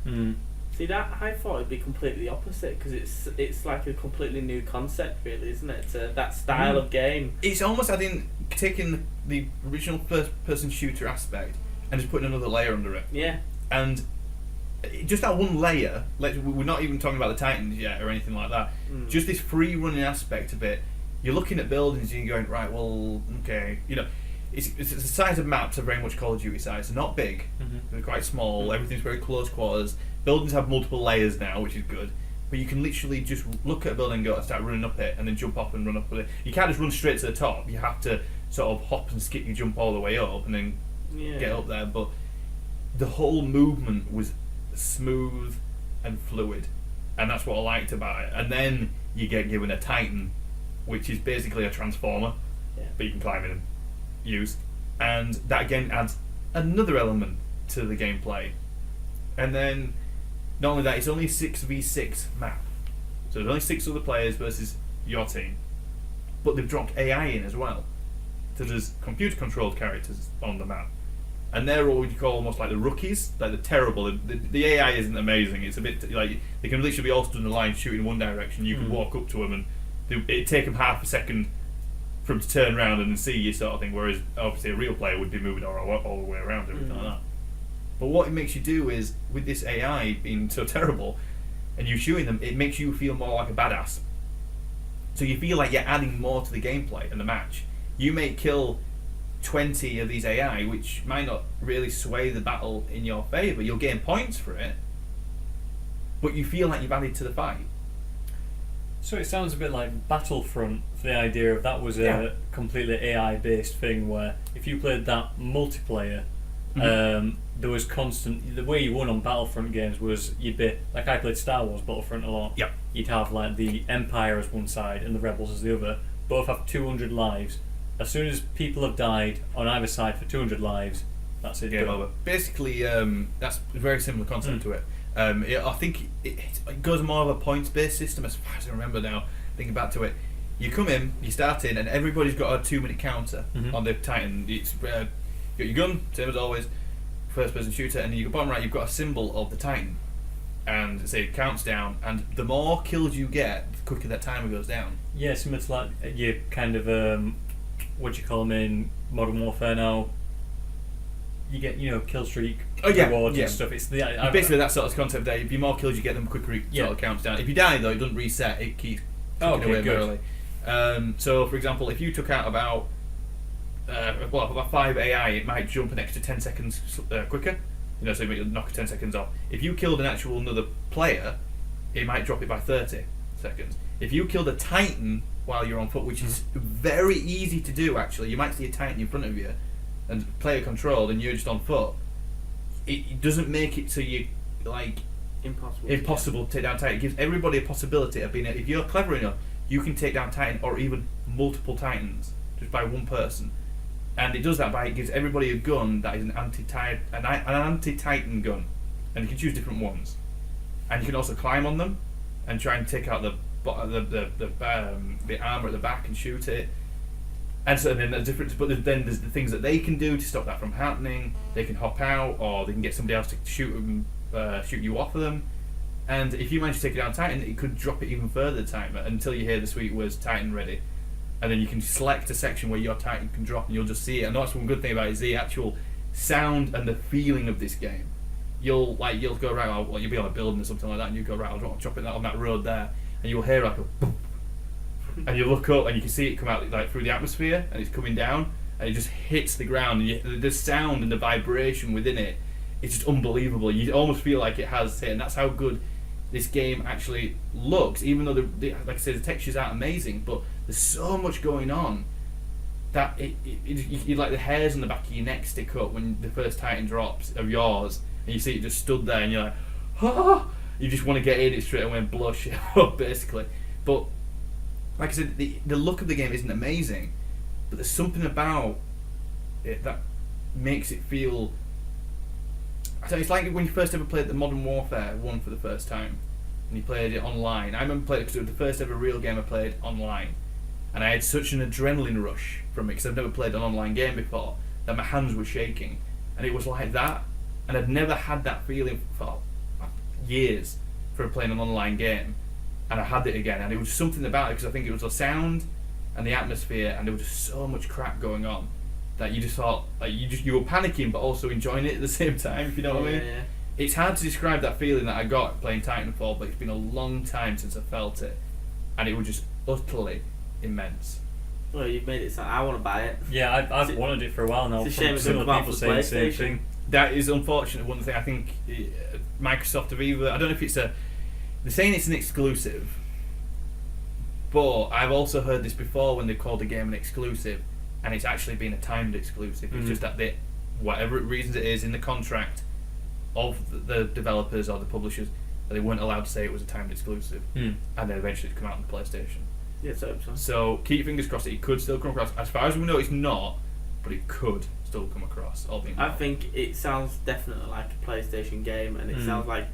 See, that I thought it'd be completely opposite, because it's like a completely new concept, really, isn't it? That style of game. It's almost taking the original first-person shooter aspect and just putting another layer under it. Yeah. And just that one layer, we're not even talking about the Titans yet or anything like that, just this free running aspect of it. You're looking at buildings and you're going, right, well, okay, it's the size of maps are very much Call of Duty size. They're not big, they're quite small, everything's very close quarters. Buildings have multiple layers now, which is good, but you can literally just look at a building and go and start running up it and then jump off and run up it. You can't just run straight to the top, you have to sort of hop and skip, you jump all the way up and then get up there. But the whole movement was smooth and fluid, and that's what I liked about it. And then you get given a Titan, which is basically a transformer, but you can climb in and use, and that again adds another element to the gameplay. And then not only that, it's only a 6v6 map, so there's only 6 other players versus your team, but they've dropped AI in as well, so there's computer controlled characters on the map. And they're what you call almost like the rookies, like the terrible. The AI isn't amazing. It's a bit like they can literally be all stood in the line shooting in one direction. You can walk up to them and it'd take them half a second for them to turn around and see you, sort of thing. Whereas obviously a real player would be moving all the way around, everything like that. But what it makes you do is, with this AI being so terrible, and you shooting them, it makes you feel more like a badass. So you feel like you're adding more to the gameplay and the match. You may kill 20 of these AI, which might not really sway the battle in your favour. You'll gain points for it, but you feel like you've added to the fight. So it sounds a bit like Battlefront, for the idea of that was a completely AI based thing, where if you played that multiplayer, there was constant. The way you won on Battlefront games was you'd be like, I played Star Wars Battlefront a lot. Yep. You'd have like the Empire as one side and the Rebels as the other. Both have 200 lives. As soon as people have died on either side for 200 lives, that's it. Game over. Basically, that's a very similar concept to it. I think it goes more of a points-based system, as far as I remember now. Thinking back to it, you come in, you start in, and everybody's got a 2-minute counter on the Titan. It's you got your gun, same as always, first-person shooter, and you bottom right, you've got a symbol of the Titan, and say it counts down, and the more kills you get, the quicker that timer goes down. Yeah, similar to like you kind of what do you call them in Modern Warfare now? You get, kill streak rewards and stuff. It's basically that sort of concept there. If you more kills you get, them quicker it sort of counts down. If you die though, it doesn't reset. It keeps away early. So for example, if you took out about 5 AI, it might jump an extra 10 seconds quicker. So you might knock 10 seconds off. If you killed another player, it might drop it by 30 seconds. If you killed a Titan while you're on foot, which is very easy to do actually, you might see a Titan in front of you and player controlled and you're just on foot, it doesn't make it so you impossible to take down Titan. It gives everybody a possibility of being. If you're clever enough, you can take down Titan or even multiple Titans just by one person. And it does that by it gives everybody a gun that is an anti-Titan gun, and you can choose different ones. And you can also climb on them and try and take out the armor at the back and shoot it. And so then there's different, but then there's the things that they can do to stop that from happening. They can hop out, or they can get somebody else to shoot you off of them. And if you manage to take it down Titan, it could drop it even further timer until you hear the sweet words "Titan ready," and then you can select a section where your Titan can drop, and you'll just see it. And that's one good thing about it is the actual sound and the feeling of this game. You'll go right, well, you'll be on a building or something like that, and you go right, I'll drop it on that road there, and you'll hear like a boom. And you look up and you can see it come out like through the atmosphere, and it's coming down, and it just hits the ground. And the sound and the vibration within it, it's just unbelievable. You almost feel like it has hit, and that's how good this game actually looks. Even though like I said, the textures aren't amazing, but there's so much going on that you like the hairs on the back of your neck stick up when the first Titan drops of yours, and you see it just stood there, and you're like, ah! You just want to get in it straight away and blow shit up, basically. But like I said, the look of the game isn't amazing, but there's something about it that makes it feel. I don't know, it's like when you first ever played the Modern Warfare 1 for the first time, and you played it online. I remember playing it because it was the first ever real game I played online, and I had such an adrenaline rush from it because I've never played an online game before that my hands were shaking, and it was like that, and I'd never had that feeling for years for playing an online game. And I had it again, and it was something about it because I think it was the sound and the atmosphere, and there was just so much crap going on that you just thought like you were panicking but also enjoying it at the same time. If you know what I mean? Yeah. It's hard to describe that feeling that I got playing Titanfall, but it's been a long time since I felt it, and it was just utterly immense. Well, you've made it sound. I want to buy it. Yeah, I've wanted it for a while now. It's a shame Some it of doesn't the come people out saying the for same PlayStation. thing. That is unfortunate. One thing I think Microsoft have either, I don't know if it's they're saying it's an exclusive, but I've also heard this before when they called a game an exclusive, and it's actually been a timed exclusive. It's just that they, whatever reasons it is in the contract of the developers or the publishers, that they weren't allowed to say it was a timed exclusive, and then eventually it's come out on the PlayStation. Yeah, so. So keep your fingers crossed. It could still come across. As far as we know, it's not, but it could still come across. All being I well. think it sounds definitely like a PlayStation game, and it sounds like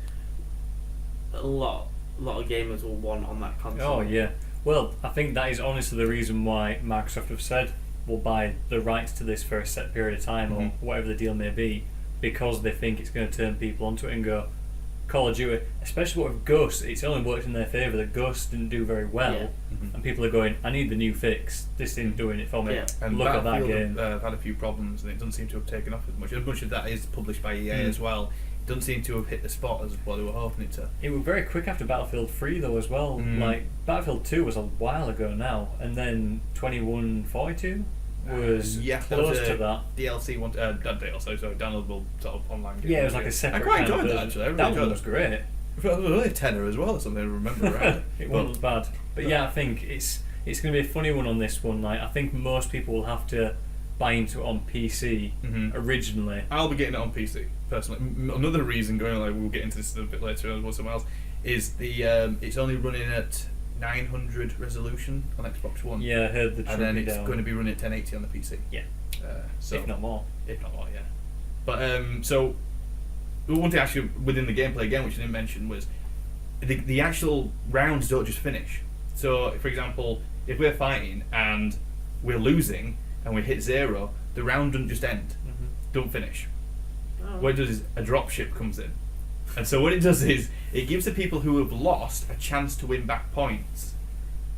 a lot of gamers will want on that console. Oh yeah. Well, I think that is honestly the reason why Microsoft have said we'll buy the rights to this for a set period of time, or whatever the deal may be, because they think it's going to turn people onto it and go, Call of Duty, especially with Ghost, it's only worked in their favour that Ghost didn't do very well, and people are going, I need the new fix, this isn't doing it for me. Yeah. And look at that game. I've had a few problems, and it doesn't seem to have taken off as much. And much of that is published by EA as well. It doesn't seem to have hit the spot as what they were hoping it to. It was very quick after Battlefield 3 though as well. Like Battlefield 2 was a while ago now, and then 2142 was close to that. DLC one, not DLC, sorry, downloadable sort of online game. Yeah, it was like a separate. I quite kind of enjoyed that version. actually. I really That enjoyed one it. was great. It was only a tenner as well, or something. I remember right. It wasn't bad, but yeah, I think it's going to be a funny one on this one. Like I think most people will have to buy into it on PC originally. I'll be getting it on PC personally. Another reason, going like we'll get into this a bit later or somewhere else, is the it's only running at 900 resolution on Xbox One. Yeah, I heard the. And then it's down. going to be running at 1080 on the PC. Yeah. So if not more. If not more, yeah. But so one thing actually within the gameplay again, which I didn't mention, was the actual rounds don't just finish. So, for example, if we're fighting and we're losing and we hit 0, the round doesn't just end, don't finish. Oh. What it does is a dropship comes in, and so what it does is it gives the people who have lost a chance to win back points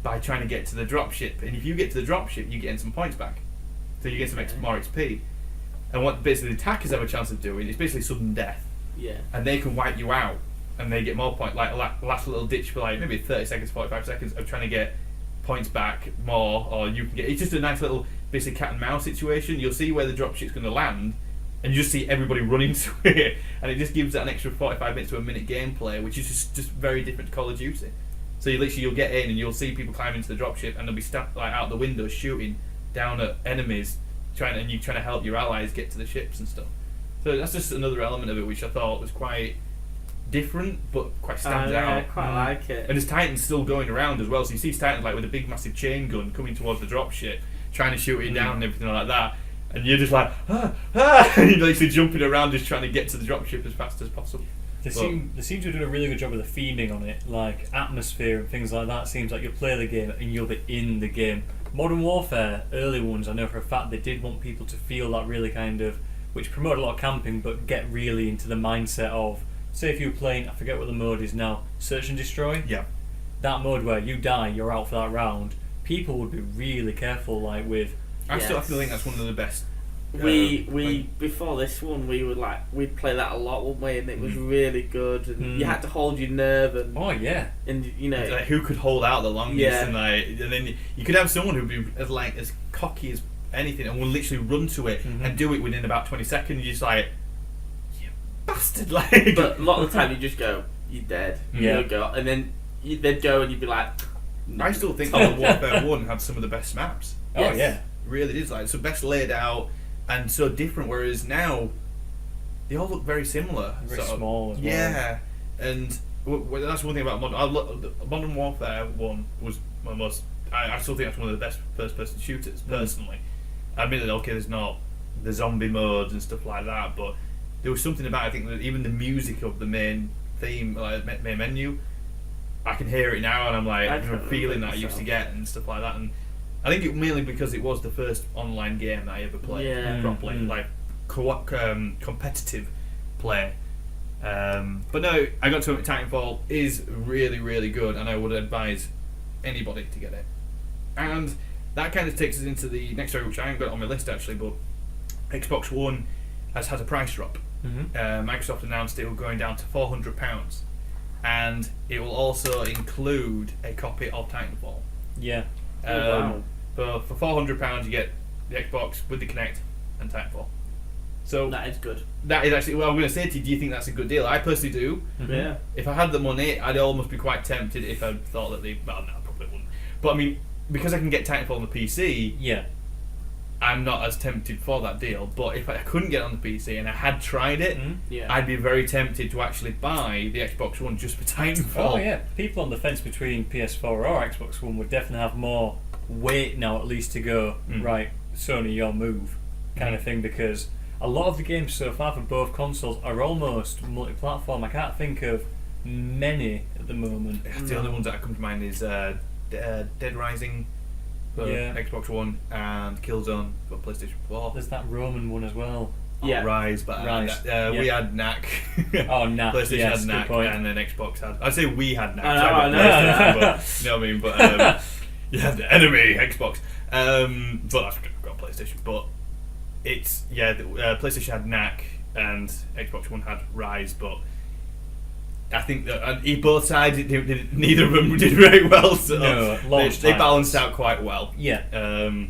by trying to get to the dropship. And if you get to the dropship, you get some points back, so you get some more XP. And what basically the attackers have a chance of doing is basically sudden death. Yeah. And they can wipe you out, and they get more points, like a last little ditch for like maybe 30 seconds, 45 seconds of trying to get points back more, or you can get. It's just a nice little basically cat and mouse situation. You'll see where the dropship's going to land, and you just see everybody running to it, and it just gives that an extra 45 minutes to a minute gameplay, which is just very different to Call of Duty. So you'll get in and you'll see people climb into the dropship, and they'll be stabbed like out the window shooting down at enemies, trying to help your allies get to the ships and stuff. So that's just another element of it which I thought was quite different, but quite stands Yeah, I out. quite like it. And there's Titans still going around as well, so you see Titans like with a big massive chain gun coming towards the dropship, trying to shoot it down and everything like that. And you're just like, and you're literally jumping around just trying to get to the dropship as fast as possible. They seem to have done a really good job of the theming on it, like atmosphere and things like that. Seems like you'll play the game and you'll be in the game. Modern Warfare, early ones, I know for a fact they did want people to feel that really kind of, which promoted a lot of camping, but get really into the mindset of, say if you were playing, I forget what the mode is now, Search and Destroy? Yeah. That mode where you die, you're out for that round, people would be really careful, like with... I still have to think that's one of the best. We before this one we'd play that a lot, wouldn't we? And it was really good, and you had to hold your nerve and you know, like who could hold out the longest, Yeah. and then you could have someone who'd be as cocky as anything and will literally run to it and do it within about 20 seconds. You're just like, you bastard, like. But a lot of the time you just go, you're dead. Yeah. You'll go, and then they'd go, and you'd be like. I still think Modern Warfare 1 had some of the best maps. Oh yeah. Really is, like, so best laid out and so different, whereas now they all look very similar. Very sort of. small as well. Yeah, and that's one thing about Modern Warfare 1 was my most. I still think that's one of the best first-person shooters, personally. I admit that, okay, there's not the zombie modes and stuff like that, but there was something about, I think, that even the music of the main theme, like main menu, I can hear it now, and I'm like, I'm feeling that I used to get and stuff like that. And I think it mainly because it was the first online game that I ever played properly, like competitive play. But no, I got to admit, Titanfall is really, really good, and I would advise anybody to get it. And that kind of takes us into the next story, which I haven't got on my list actually, but Xbox One has had a price drop. Microsoft announced it was going down to £400, and it will also include a copy of Titanfall. Yeah. Wow. But for £400 you get the Xbox with the Kinect and Titanfall. So That is good. that is actually, well, I'm going to say to you, do you think that's a good deal? I personally do. Yeah. If I had the money, I'd almost be quite tempted if I thought that well, no, I probably wouldn't. But I mean, because I can get Titanfall on the PC, Yeah. I'm not as tempted for that deal. But if I couldn't get it on the PC and I had tried it, Yeah. I'd be very tempted to actually buy the Xbox One just for Titanfall. Oh yeah. People on the fence between PS4 or Xbox One would definitely have more weight now, at least, to go right. Sony, your move, kind of thing, because a lot of the games so far for both consoles are almost multi-platform. I can't think of many at the moment. The only ones that come to mind is Dead Rising for Xbox One and Killzone for PlayStation 4. There's that Roman one as well. Yeah. Rise, but we had NAC. Oh, NAC. PlayStation Yes, had good NAC, point. and then Xbox had. I'd say we had NAC. I know. But, you know what I mean? But yeah, the enemy Xbox. But I've got PlayStation. But it's PlayStation had NAC and Xbox One had Rise, but I think that both sides neither of them did very well. So No, they balanced out quite well. Yeah.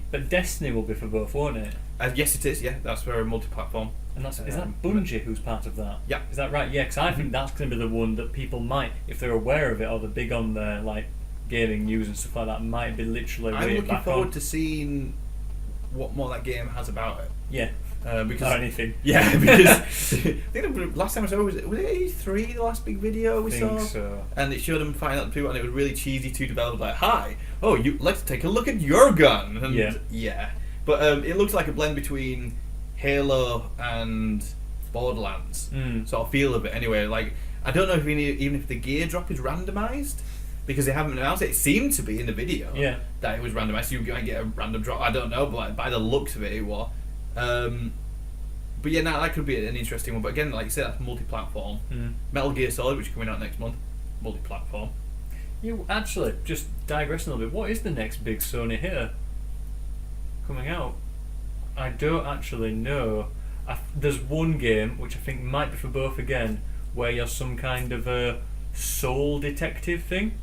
But Destiny will be for both, won't it? Yes, it is. Yeah, that's for a multi-platform. And is that Bungie who's part of that? Yeah. Is that right? Yeah, because I think that's going to be the one that people might, if they're aware of it or they're big on their like gaming news and stuff like that, might be literally. I'm looking forward on. to seeing what more that game has about it. Yeah. Because Or anything. Yeah, because I think the last time I saw it was it E3, the last big video we saw, so. and it showed them fighting out the people, and it was really cheesy to develop. Like, hi, let's take a look at your gun. And yeah. But it looks like a blend between Halo and Borderlands, sort of feel of it. Anyway, like I don't know if even if the gear drop is randomized, because they haven't announced it. It seemed to be in the video that it was randomized. So you might get a random drop. I don't know, but like, by the looks of it, it was. But yeah, now that could be an interesting one. But again, like you said, that's multi-platform. Metal Gear Solid, which is coming out next month, multi-platform. You actually just digressing a little bit. What is the next big Sony hitter coming out? I don't actually know. There's one game which I think might be for both again, where you're some kind of a soul detective thing.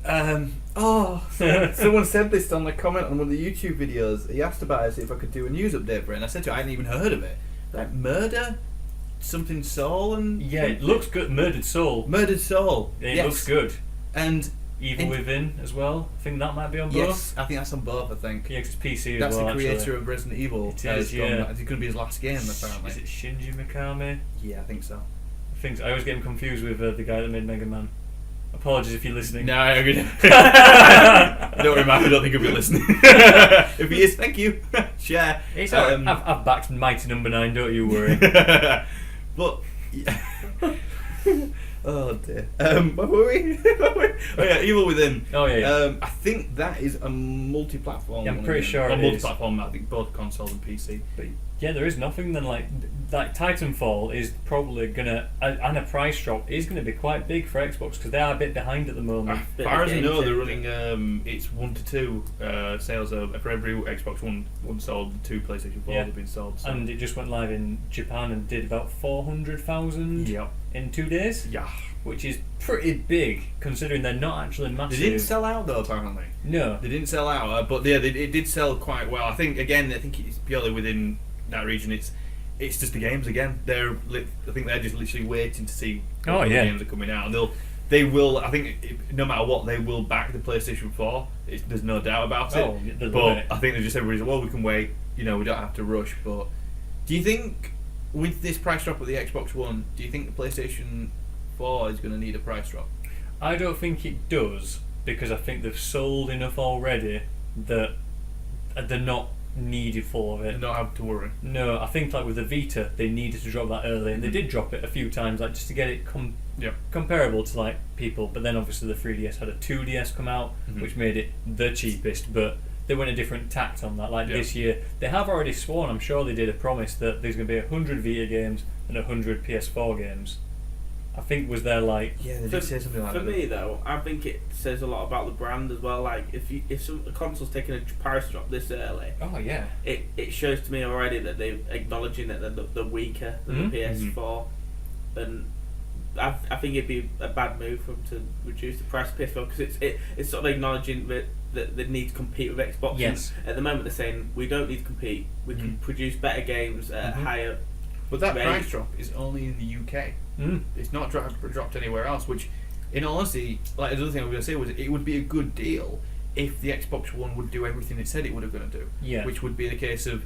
Someone said this on the comment on one of the YouTube videos. He asked about it, if I could do a news update for it, and I said to him, I hadn't even heard of it. Like murder, something soul, and it looks good. Murdered Soul. It looks good. And Evil Within as well. I think that might be on both. Yes, I think that's on both. I think. Yeah, 'cause it's PC that's as well. That's the creator actually. of Resident Evil. It is. Yeah. It's going to be his last game, apparently. Is it Shinji Mikami? Yeah, I think so. things. I always get him confused with the guy that made Mega Man. Apologies if you're listening. No, I'm good. Don't worry, Matt. I don't think he'll be listening. If he is, thank you. Share. It's I've backed Mighty Number 9. Don't you worry. But. Oh dear. Where were we? Oh yeah, Evil Within. Oh yeah. I think that is a multi-platform. Yeah, I'm pretty sure it is. Multi-platform. I think both console and PC. But yeah, there is nothing then like Titanfall is probably gonna and a price drop is gonna be quite big for Xbox because they are a bit behind at the moment. As far as I know, they're running it's 1 to 2 sales for every Xbox One sold, 2 PlayStation 4 have been sold. So. And it just went live in Japan and did about 400,000 in 2 days. Yeah. Which is pretty big considering they're not actually massive. They didn't sell out though, apparently. No. They didn't sell out, but yeah, it did sell quite well. I think it's purely within that region. It's just the games again. I think they're just literally waiting to see what games are coming out. They will. I think no matter what, they will back the PlayStation 4. There's no doubt about it. But I think they're just everybody's well, we can wait. We don't have to rush. But do you think with this price drop of the Xbox One, do you think the PlayStation 4 is going to need a price drop? I don't think it does because I think they've sold enough already that they're not needed for it. You don't have to worry. No, I think like with the Vita, they needed to drop that early, and they did drop it a few times, like just to get it comparable to like people. But then obviously the 3DS had a 2DS come out, which made it the cheapest. But they went a different tact on that. Like this year, they have already sworn. I'm sure they did a promise that there's going to be 100 Vita games and 100 PS4 games. I think was their like. Yeah, they did say something like that. For me though, I think it says a lot about the brand as well. Like if a console's taking a price drop this early, it shows to me already that they're acknowledging that they're weaker than the PS4, and I think it'd be a bad move for them to reduce the price of PS4 because it's sort of acknowledging that they need to compete with Xbox. Yes. And at the moment they're saying we don't need to compete. We can produce better games at a higher. But that price drop is only in the UK. It's not dropped anywhere else, which, in all honesty, like the other thing I was going to say was it would be a good deal if the Xbox One would do everything it said it would have going to do. Yeah. Which would be the case of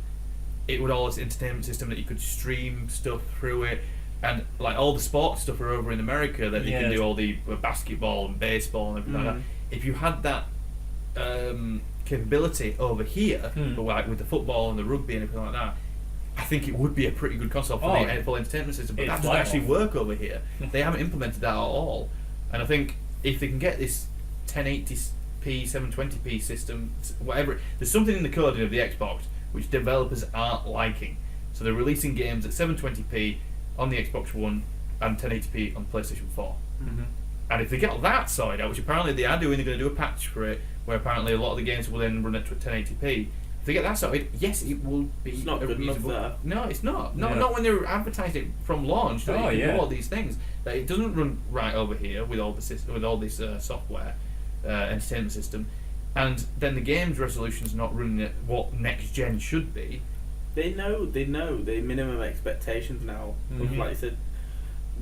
it would all its entertainment system that you could stream stuff through it, and like all the sports stuff are over in America that you can do all the basketball and baseball and everything like that. If you had that capability over here, but like with the football and the rugby and everything like that, I think it would be a pretty good console for the full entertainment system, but that doesn't actually work over here. They haven't implemented that at all. And I think if they can get this 1080p, 720p system, whatever, there's something in the coding of the Xbox which developers aren't liking. So they're releasing games at 720p on the Xbox One and 1080p on PlayStation 4. And if they get that sorted out, which apparently they are doing, they're going to do a patch for it, where apparently a lot of the games will then run at 1080p. If they get that sorted, yes, it will be. It's not good enough there. No, it's not. Not when they're advertising it from launch. They can do all these things. That it doesn't run right over here with all the system, with all this software, entertainment system, and then the game's resolution's not running at what next gen should be. They know the minimum expectations now. Like I said,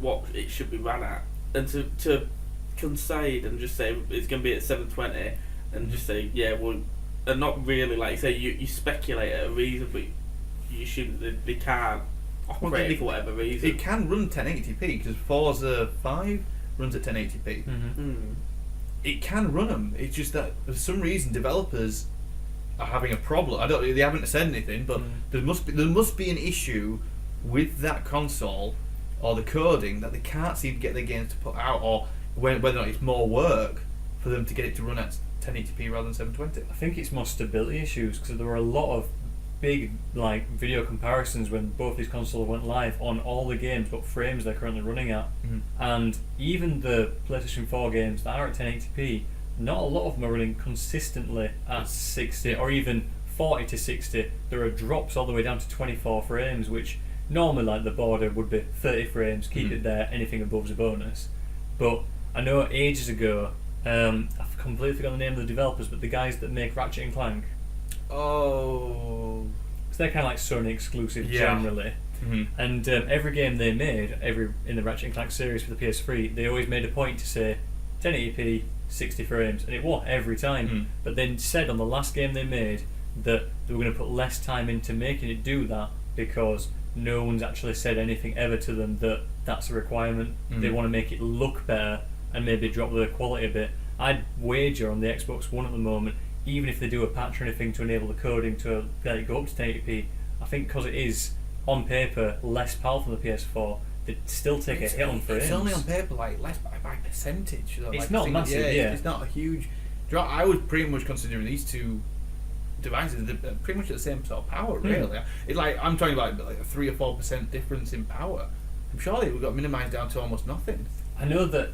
what it should be run at, and to concede and just say it's going to be at 720, and just say and not really, like you say, you speculate at a reason, but you assume that they can't operate for whatever reason. It can run 1080p because Forza 5 runs at 1080p. It can run them. It's just that for some reason developers are having a problem. They haven't said anything, but there must be an issue with that console or the coding that they can't seem to get their games to put out, or whether or not it's more work for them to get it to run at 1080p rather than 720. I think it's more stability issues because there were a lot of big like video comparisons when both these consoles went live on all the games, what frames they're currently running at, and even the PlayStation 4 games that are at 1080p, not a lot of them are running consistently at 60 or even 40 to 60. There are drops all the way down to 24 frames, which normally like the border would be 30 frames. Keep it there. Anything above's a bonus. But I know ages ago. I've completely forgotten the name of the developers, but the guys that make Ratchet and Clank. Oh. So they're kind of like Sony exclusive generally. And every game they made, in the Ratchet and Clank series for the PS3, they always made a point to say 1080p, 60 frames, and it was every time. But then said on the last game they made that they were going to put less time into making it do that because no one's actually said anything ever to them that that's a requirement. They want to make it look better and maybe drop the quality a bit. I'd wager on the Xbox One at the moment, even if they do a patch or anything to enable the coding to let it go up to 1080p, I think because it is, on paper, less powerful than the PS4, they'd still take a hit on frames. It's only on paper, like, less by percentage. Though. It's like, not massive, yeah. It's not a huge drop. I was pretty much considering these two devices, they're pretty much at the same sort of power, really. It's like, I'm talking about like a 3 or 4% difference in power. I'm sure they got minimised down to almost nothing. I know that,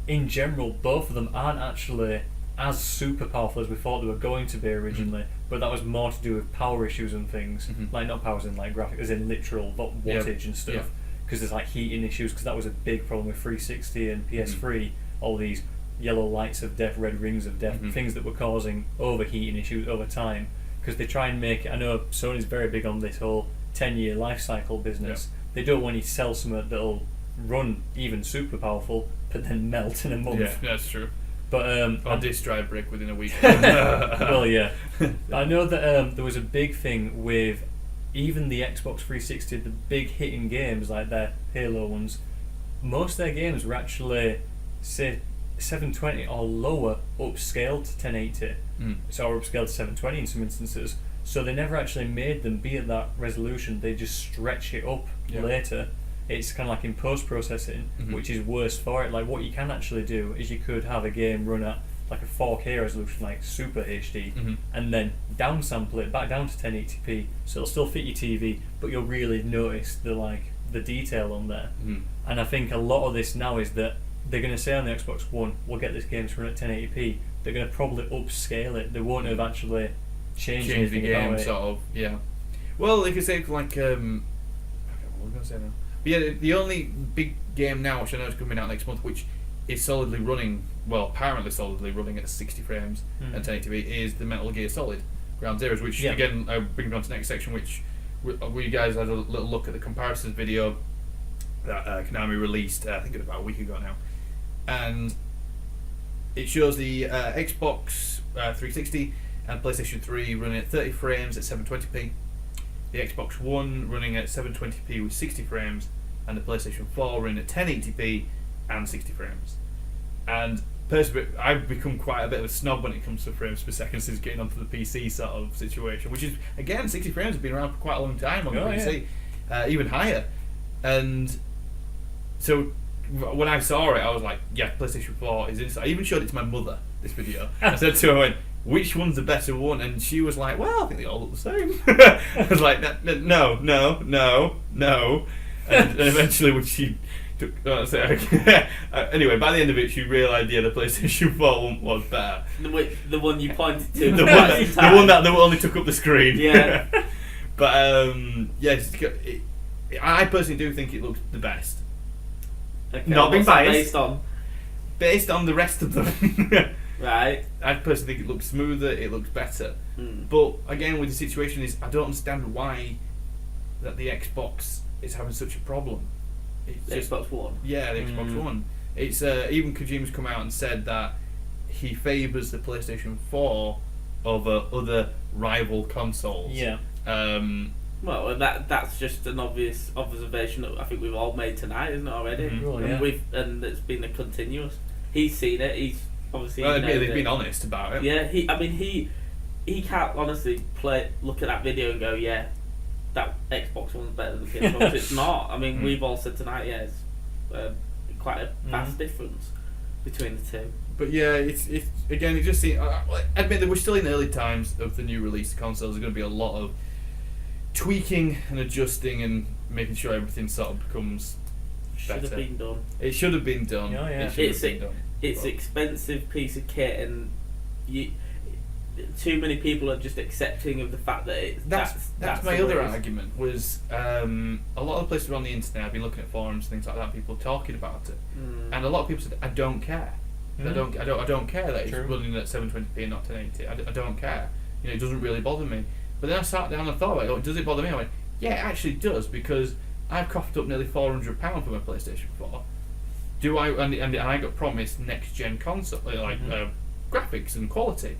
in general, both of them aren't actually as super powerful as we thought they were going to be originally, but that was more to do with power issues and things, like not powers in like graphics, as in literal wattage and stuff, because there's like heating issues, because that was a big problem with 360 and PS3, all these yellow lights of death, red rings of death, things that were causing overheating issues over time, because they try and make it, I know Sony's very big on this whole 10-year life cycle business. They don't want you to sell something that'll run even super powerful but then melt in a month. Yeah, that's true. But Or disk drive break within a week. well, yeah. I know that there was a big thing with even the Xbox 360, the big hitting games like their Halo ones. Most of their games were actually, say, 720 or lower, upscaled to 1080. So or upscaled to 720 in some instances. So they never actually made them be at that resolution. They just stretch it up later. It's kind of like in post-processing, which is worse for it. Like what you can actually do is you could have a game run at like a 4K resolution, like Super HD, and then downsample it back down to 1080p, so it'll still fit your TV, but you'll really notice the detail on there. And I think a lot of this now is that they're going to say on the Xbox One, we'll get this game to run at 1080p. They're going to probably upscale it. They won't have actually changed anything the game, about it. sort of. Yeah. Well, they could say like I don't know what we're going to say now. But yeah, the only big game now, which I know is coming out next month, which is solidly running, well, apparently solidly running at 60 frames and 1080p, is the Metal Gear Solid Ground Zeroes, which again brings me on to the next section, which we guys had a little look at the comparisons video that Konami released, I think it was about a week ago now, and it shows the Xbox 360 and PlayStation 3 running at 30 frames at 720p, the Xbox One running at 720p with 60 frames, and the PlayStation 4 running at 1080p and 60 frames. And personally, I've become quite a bit of a snob when it comes to frames per second since getting onto the PC sort of situation, which is, again, 60 frames have been around for quite a long time on the PC, even higher. And so when I saw it, I was like, yeah, PlayStation 4 is insane. I even showed it to my mother, this video. I said to her, I went, which one's the better one? And she was like, well, I think they all look the same. I was like, no. And eventually when she took... anyway, by the end of it, she realised, the PlayStation 4 one was better. The one you pointed to. the one that only took up the screen. Yeah. But, I personally do think it looks the best. Okay, Not being biased. Based on? Based on the rest of them. Right. I personally think it looks smoother, it looks better. But again, with the situation is, I don't understand why that the Xbox is having such a problem. It's The Xbox One? Yeah, the Xbox One. It's even Kojima's come out and said that he favours the PlayStation 4 over other rival consoles. Yeah. Well, that's just an obvious observation that I think we've all made tonight, isn't it already? Well, and it's been a continuous. He's seen it. He's obviously. Well, they've been honest about it. Yeah, he can't honestly look at that video and go, yeah, that Xbox One's better than the PS4. It's not. I mean, we've all said tonight, yeah, it's quite a vast difference between the two. But yeah, it's again, it just seems. I admit that we're still in early times of the new release consoles. There's going to be a lot of tweaking and adjusting and making sure everything sort of becomes better. Should have been done. It should have been done. Oh, yeah. It's expensive piece of kit, and too many people are just accepting of the fact that that's my other argument. Was a lot of places around the internet, I've been looking at forums, things like that, people talking about it, and a lot of people said, I don't care. I don't care that it's running at 720p and not 1080. I don't care. It doesn't really bother me. But then I sat down and thought, like, does it bother me? I went, yeah, it actually does, because I've coughed up nearly £400 for my PlayStation 4. Do I? And I got promised next gen console, like graphics and quality.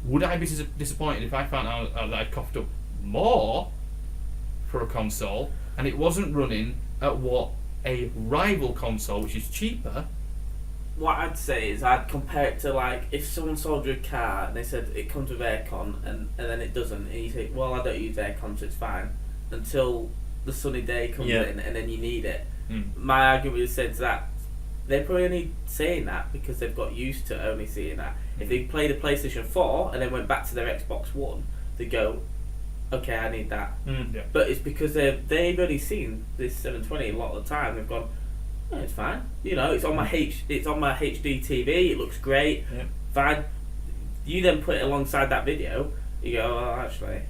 Would I be disappointed if I found out that I'd coughed up more for a console, and it wasn't running at what a rival console, which is cheaper. What I'd say is I'd compare it to like if someone sold you a car and they said it comes with aircon and then it doesn't, and you say, well, I don't use aircon so it's fine, until the sunny day comes in and then you need it. My argument is saying to that, they're probably only saying that because they've got used to only seeing that. If they played a PlayStation 4 and then went back to their Xbox One, they go, okay, I need that. But it's because they've only seen this 720 a lot of the time. They've gone, oh, it's fine. You know, it's on my HD TV. It looks great. Fine. You then put it alongside that video. You go, oh, actually,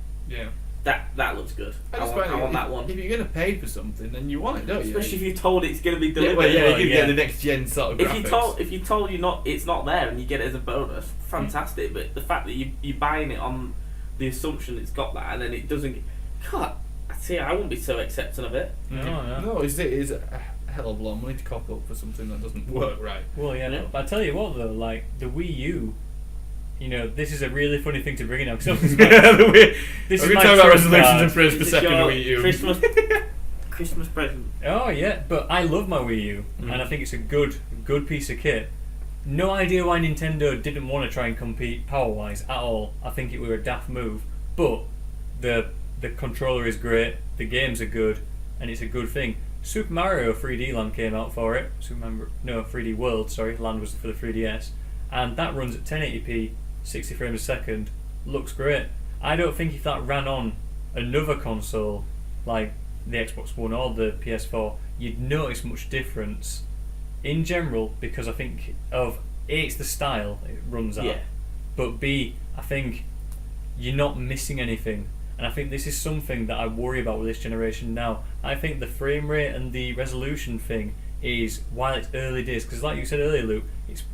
that looks good. I want that one. If you're going to pay for something, then you want it, don't you? Especially if you're told it's going to be delivered. You can get the next gen sort of graphics. If you're told it's not there and you get it as a bonus, fantastic. But the fact that you're buying it on the assumption it's got that and then it doesn't, God, I wouldn't be so accepting of it. No, it is a hell of a lot of money to cop up for something that doesn't work right. Well, but I tell you what though, like the Wii U, you know, this is a really funny thing to bring in now. Because this we're talking about resolutions and frames per second Wii U. Christmas present. Oh yeah, but I love my Wii U, and I think it's a good piece of kit. No idea why Nintendo didn't want to try and compete power-wise at all. I think it were a daft move, but the controller is great, the games are good, and it's a good thing. Super Mario 3D Land came out for it. 3D World, sorry, Land was for the 3DS, and that runs at 1080p, 60 frames a second. Looks great. I don't think if that ran on another console like the Xbox One or the PS4, you'd notice much difference in general, because I think of A, it's the style it runs at, but B, I think you're not missing anything, and I think this is something that I worry about with this generation now. I think the frame rate and the resolution thing is, while it's early days, because like you said earlier, Luke,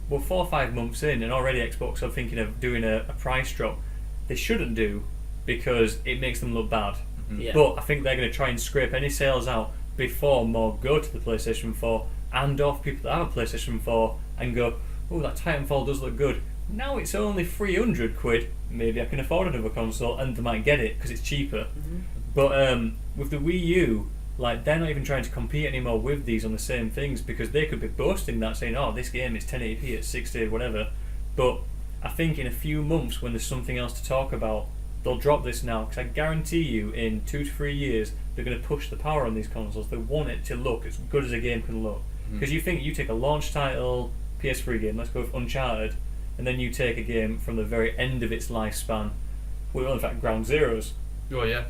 we're 4 or 5 months in and already Xbox are thinking of doing a price drop. They shouldn't do, because it makes them look bad. But I think they're going to try and scrape any sales out before more go to the PlayStation 4, and off people that have a PlayStation 4 and go, oh, that Titanfall does look good. Now it's only 300 quid, maybe I can afford another console, and they might get it because it's cheaper. But with the Wii U, like, they're not even trying to compete anymore with these on the same things, because they could be boasting that, saying, oh, this game is 1080p at 60, whatever. But I think in a few months, when there's something else to talk about, they'll drop this now, because I guarantee you in 2 to 3 years they're going to push the power on these consoles. They want it to look as good as a game can look. Because you think, you take a launch title PS3 game, let's go with Uncharted, and then you take a game from the very end of its lifespan, well, in fact, Ground Zeroes. Oh yeah.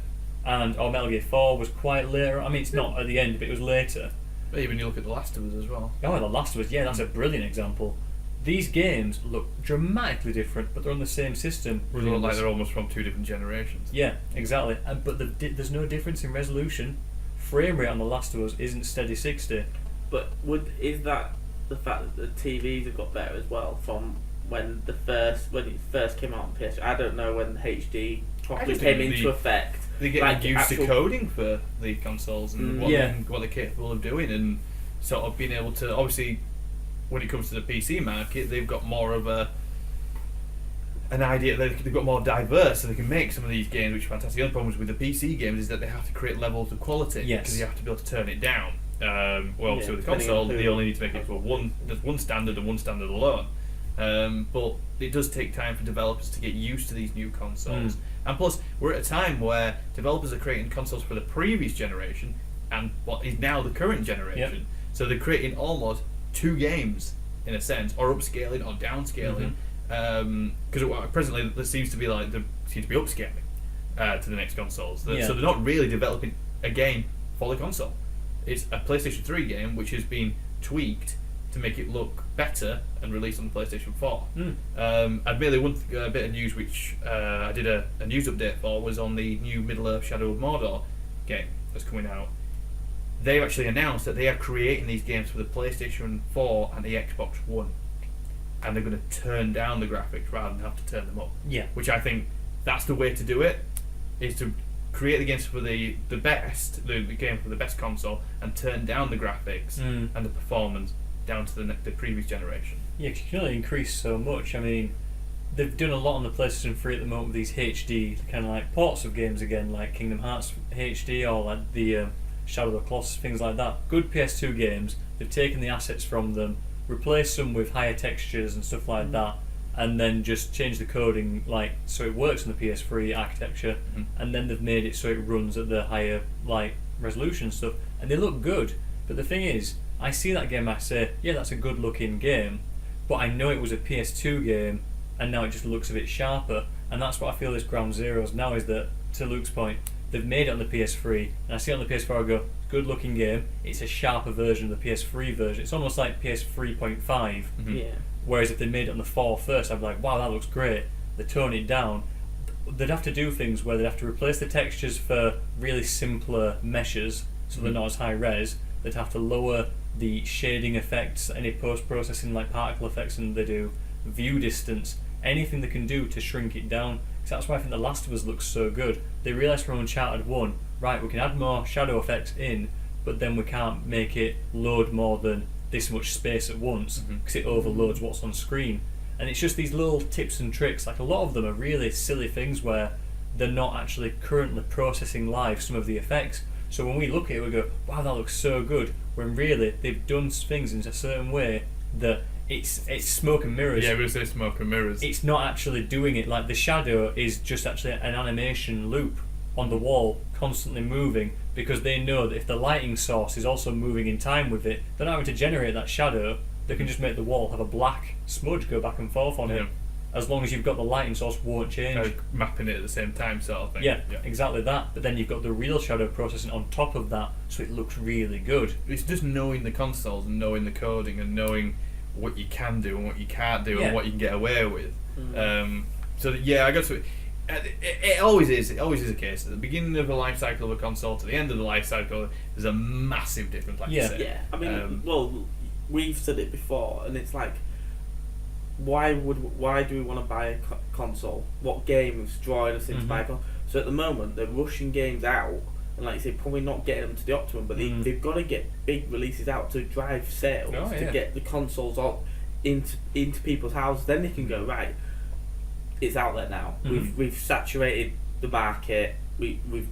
And Metal Gear 4 was quite later. I mean, it's not at the end, but it was later. But even you look at The Last of Us as well. Oh, The Last of Us, that's a brilliant example. These games look dramatically different, but they're on the same system. They look like they're almost from 2 different generations. Yeah, exactly. But there's no difference in resolution. Frame rate on The Last of Us isn't steady 60. But is that the fact that the TVs have got better as well from when it first came out on PS? I don't know when HD properly came into effect. They get used to coding for the consoles and what they're capable of doing, and sort of being able to, obviously, when it comes to the PC market, they've got more of an idea, they've got more diverse, so they can make some of these games, which is fantastic. The other problems with the PC games is that they have to create levels of quality, because you have to be able to turn it down. So with the console, they only need to make it for there's one standard and one standard alone. But it does take time for developers to get used to these new consoles. And plus, we're at a time where developers are creating consoles for the previous generation and what is now the current generation. So they're creating almost 2 games, in a sense, or upscaling or downscaling. Because presently there seems to be upscaling to the next consoles. So they're not really developing a game for the console. It's a PlayStation 3 game which has been tweaked to make it look better and released on the PlayStation 4. Admittedly, one bit of news which I did a news update for was on the new Middle-earth Shadow of Mordor game that's coming out. They've actually announced that they are creating these games for the PlayStation 4 and the Xbox One, and they're going to turn down the graphics rather than have to turn them up. Which I think that's the way to do it, is to create the games for the game for the best console and turn down the graphics and the performance down to the previous generation. Yeah, 'cause you can only increase so much. I mean, they've done a lot on the PlayStation 3 at the moment with these HD kind of like ports of games again, like Kingdom Hearts HD or like the Shadow of the Colossus, things like that. Good PS2 games. They've taken the assets from them, replaced them with higher textures and stuff like that, and then just changed the coding like so it works on the PS3 architecture, and then they've made it so it runs at the higher like resolution stuff, and they look good. But the thing is, I see that game, I say, yeah, that's a good looking game, but I know it was a PS2 game, and now it just looks a bit sharper, and that's what I feel is Ground Zeroes now, is that, to Luke's point, they've made it on the PS3, and I see it on the PS4, I go, good looking game, it's a sharper version of the PS3 version, it's almost like PS3.5, Yeah. whereas if they made it on the 4 first, I'd be like, wow, that looks great, they tone it down. They'd have to do things where they'd have to replace the textures for really simpler meshes, so they're not as high res, they'd have to lower the shading effects, any post-processing like particle effects, and they do view distance, anything they can do to shrink it down. Because that's why I think The Last of Us looks so good. They realised from Uncharted 1, right, we can add more shadow effects in, but then we can't make it load more than this much space at once, because it overloads what's on screen. And it's just these little tips and tricks, like a lot of them are really silly things where they're not actually currently processing live some of the effects. So when we look at it, we go, wow, that looks so good, when really they've done things in a certain way that it's smoke and mirrors. Yeah, we say smoke and mirrors. It's not actually doing it. Like the shadow is just actually an animation loop on the wall, constantly moving, because they know that if the lighting source is also moving in time with it, they're not having to generate that shadow. They can just make the wall have a black smudge go back and forth on it. As long as you've got the lighting source, won't change. Mapping it at the same time, sort of thing. Yeah, exactly that. But then you've got the real shadow processing on top of that, so it looks really good. It's just knowing the consoles and knowing the coding and knowing what you can do and what you can't do and what you can get away with. So yeah, I guess it always is. It always is a case. At the beginning of the life cycle of a console to the end of the life cycle, there's a massive difference. Like you said. Yeah. I mean, well, we've said it before, and it's like, why do we want to buy a console? What game is drawing us into buy a console? So at the moment, they're rushing games out, and like you say, probably not getting them to the optimum, but they've got to get big releases out to drive sales, to get the consoles into people's houses. Then they can go, right, it's out there now. We've saturated the market. We've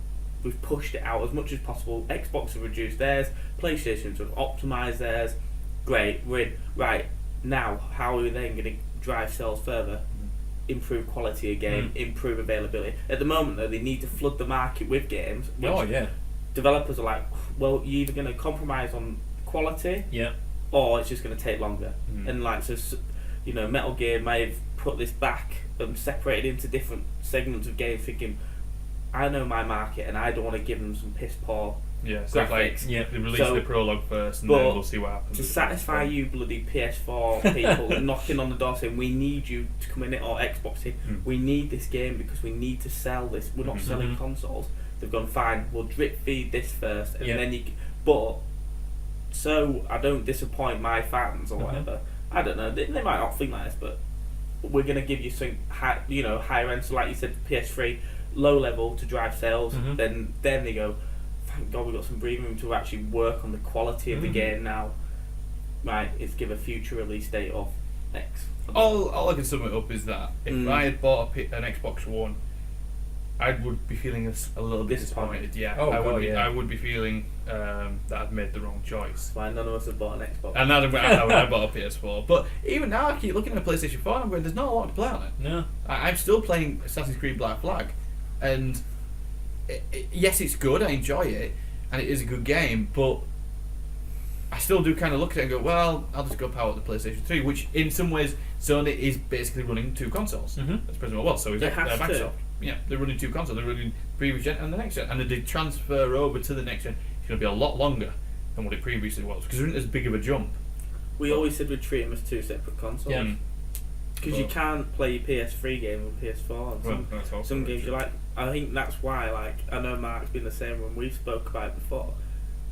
pushed it out as much as possible. Xbox have reduced theirs. PlayStation's have optimised theirs. Great, we're in. Right, now how are we then going to drive sales further? Improve quality of game, improve availability. At the moment though, they need to flood the market with games, which developers are like, well, you're either going to compromise on quality, or it's just going to take longer. And like, so you know, Metal Gear may have put this back and separated into different segments of games, thinking, I know my market and I don't want to give them some piss poor so graphics. They release the prologue first and then we'll see what happens. To satisfy you bloody PS4 people knocking on the door saying, we need you to come in it, or Xbox saying, we need this game because we need to sell this. We're not selling consoles. They've gone, fine, we'll drip feed this first, and then you. But so I don't disappoint my fans or whatever. I don't know. They might not think like this, but we're going to give you some higher end. So like you said, PS3 low level to drive sales. Then they go, thank God we've got some breathing room to actually work on the quality of the game now. Right, it's give a future release date of X. All I can sum it up is that if I had bought an Xbox One, I would be feeling a little bit disappointed. Yeah, I would be feeling that I'd made the wrong choice. Why none of us have bought an Xbox? And I bought a PS4. But even now, I keep looking at a PlayStation 4 and I'm going, there's not a lot to play on it. No. I'm still playing Assassin's Creed Black Flag, and yes, it's good, I enjoy it, and it is a good game, but I still do kind of look at it and go, well, I'll just go power up the PlayStation 3, which in some ways Sony is basically running two consoles. That's pretty much so is Microsoft. Yeah, they're running two consoles. They're running previous gen and the next gen, and the transfer over to the next gen is going to be a lot longer than what it previously was, because there isn't as big of a jump. We always said we'd treat them as two separate consoles. Because you can't play your PS3 game on PS4. And some games you like. I think that's why, like, I know Mark's been the same when we spoke about it before.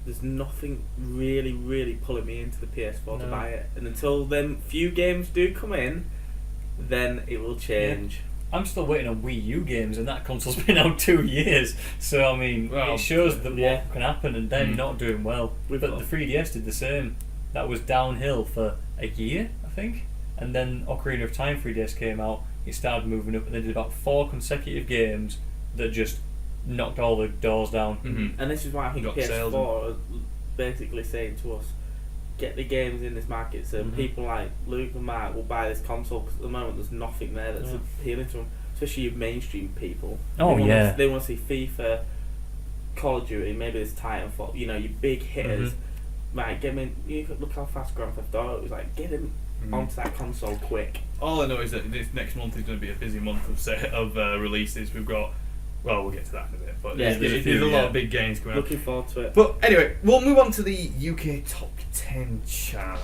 There's nothing really, really pulling me into the PS4 to buy it. And until them few games do come in, then it will change. I'm still waiting on Wii U games, and that console's been out 2 years. So I mean, it shows that what can happen, and they're not doing well. But the 3DS did the same. That was downhill for a year, I think. And then Ocarina of Time 3DS came out, it started moving up, and they did about 4 consecutive games that just knocked all the doors down. And this is why I think PS4 are basically saying to us, get the games in this market so people like Luke and Mark will buy this console, because at the moment there's nothing there that's appealing to them, especially your mainstream people. They want to see FIFA, Call of Duty, maybe there's Titanfall, you know, your big hitters. Right, get him in. You look how fast Grand Theft Auto was, like, get him onto that console quick. All I know is that this next month is going to be a busy month of releases. We've got, well, we'll get to that in a bit, but there's a lot of big games coming up. Looking forward to it. But anyway, we'll move on to the UK Top 10 chart.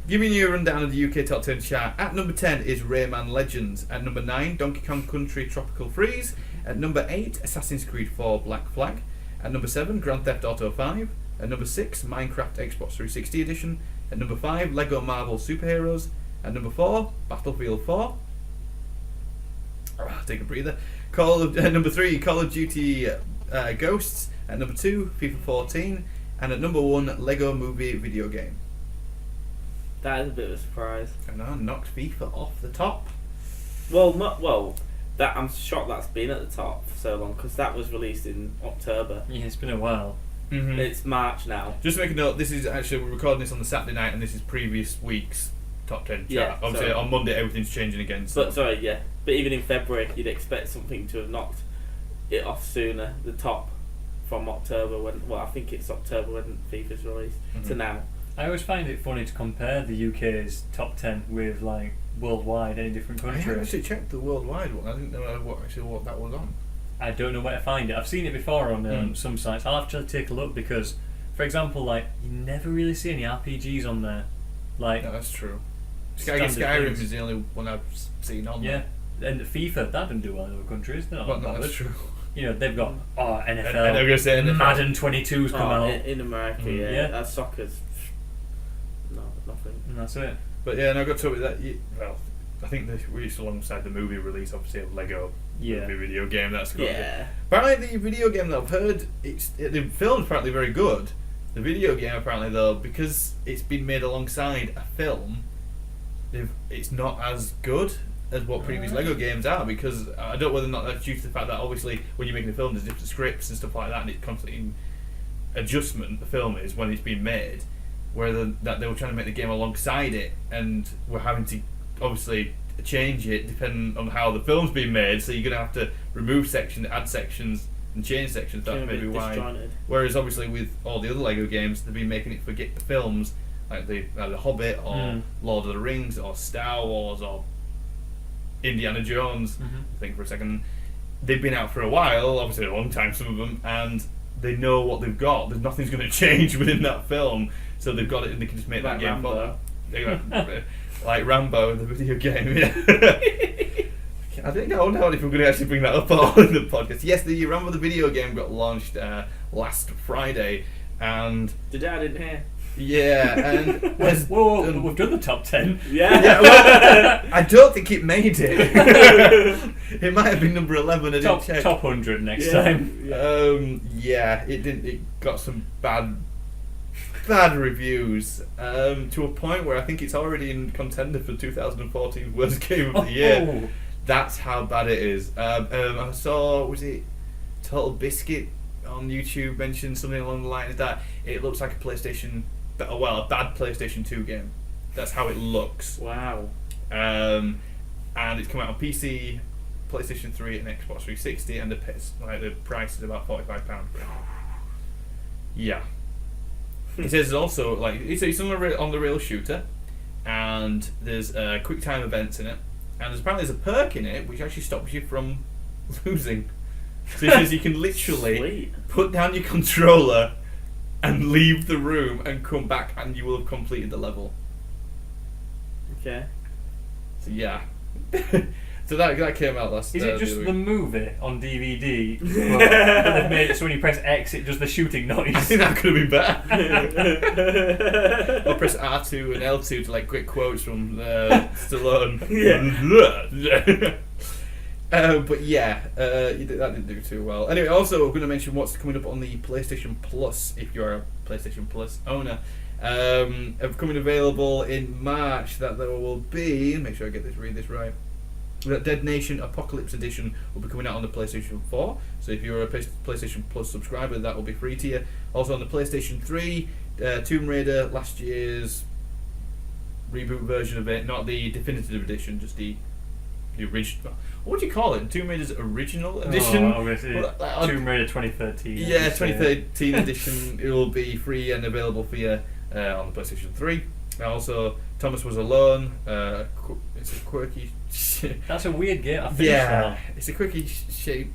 Giving you a rundown of the UK Top 10 chart. At number 10 is Rayman Legends. At number 9, Donkey Kong Country Tropical Freeze. At number 8, Assassin's Creed 4 Black Flag. At number 7, Grand Theft Auto 5. At number 6, Minecraft Xbox 360 Edition. At number 5, Lego Marvel Superheroes. At number 4, Battlefield 4. Take a breather. Number 3, Call of Duty Ghosts. At number 2, FIFA 14. And at number 1, Lego Movie video game. That is a bit of a surprise. And I knocked FIFA off the top. That I'm shocked that's been at the top for so long, because that was released in October. Yeah, it's been a while. It's March now. Just to make a note, this is actually, we're recording this on the Saturday night, and this is previous week's top 10 chart. Obviously, on Monday everything's changing again. So. But even in February, you'd expect something to have knocked it off sooner. The top from October I think it's October when FIFA's released to now. I always find it funny to compare the UK's top 10 with like worldwide, any different country. I haven't actually checked the worldwide one. I didn't know what that was on. I don't know where to find it. I've seen it before on some sites. I'll have to take a look because, for example, like you never really see any RPGs on there. Like no, that's true. Skyrim is the only one I've seen on there. Yeah, and FIFA that didn't do well in other countries. No, that's true. You know, they've got NFL, and I'm gonna say NFL. Madden 22's come out in America. That's soccer's. No, nothing. And that's it. But yeah, and I got to talk about that. Well, I think it's alongside the movie release, obviously, of Lego movie video game. That's good. Yeah. Apparently, the video game that I've heard, the film's apparently very good. The video game, apparently, though, because it's been made alongside a film, it's not as good as what previous Lego games are. Because I don't know whether or not that's due to the fact that obviously when you're making a film, there's different scripts and stuff like that, and it's constantly in adjustment. The film is when it's being made. Whether that they were trying to make the game alongside it, and we're having to obviously change it depending on how the film's being made. So you're gonna have to remove sections, add sections, and change sections. That's maybe why. Disjointed. Whereas obviously with all the other Lego games, they've been making it forget the films, like the Hobbit or Lord of the Rings or Star Wars or Indiana Jones. I think for a second, they've been out for a while, obviously a long time, some of them, and they know what they've got. There's nothing's going to change within that film. So they've got it, and they can just make that game fun. Like Rambo, the video game. I don't know if we're going to actually bring that up on the podcast. Yes, the Rambo the video game got launched last Friday, and today I didn't hear. Yeah, and we've done the top 10. Well, I don't think it made it. It might have been number 11. I didn't check. Top 100 next time. It didn't. It got some bad reviews to a point where I think it's already in contender for 2014's worst game of the year. That's how bad it is. I saw, was it Total Biscuit on YouTube mentioned something along the lines that it looks like a bad PlayStation 2 game. That's how it looks. Wow. And it's come out on PC, PlayStation 3 and Xbox 360, and the price is about £45 for it. Yeah. It says also it's on the rail shooter, and there's quick time events in it, and there's a perk in it which actually stops you from losing. So it says you can literally put down your controller and leave the room and come back, and you will have completed the level. Okay. So yeah. So that came out last. Is it just the movie on DVD? But they've made it so when you press X, it does the shooting noise. I think that could have been better. Or press R2 and L2 to quick quotes from Stallone. Yeah. But yeah, that didn't do too well. Anyway, also we're going to mention what's coming up on the PlayStation Plus if you're a PlayStation Plus owner. Coming available in March. That there will be. Make sure I read this right. Dead Nation Apocalypse Edition will be coming out on the PlayStation 4. So if you're a PlayStation Plus subscriber, that will be free to you. Also on the PlayStation 3, Tomb Raider, last year's reboot version of it, not the definitive edition, just the original. What do you call it? Tomb Raider's original edition? Tomb Raider 2013. Yeah, 2013 edition. It will be free and available for you on the PlayStation 3. Also, Thomas Was Alone. It's a quirky. That's a weird game. I think it's a quirky shape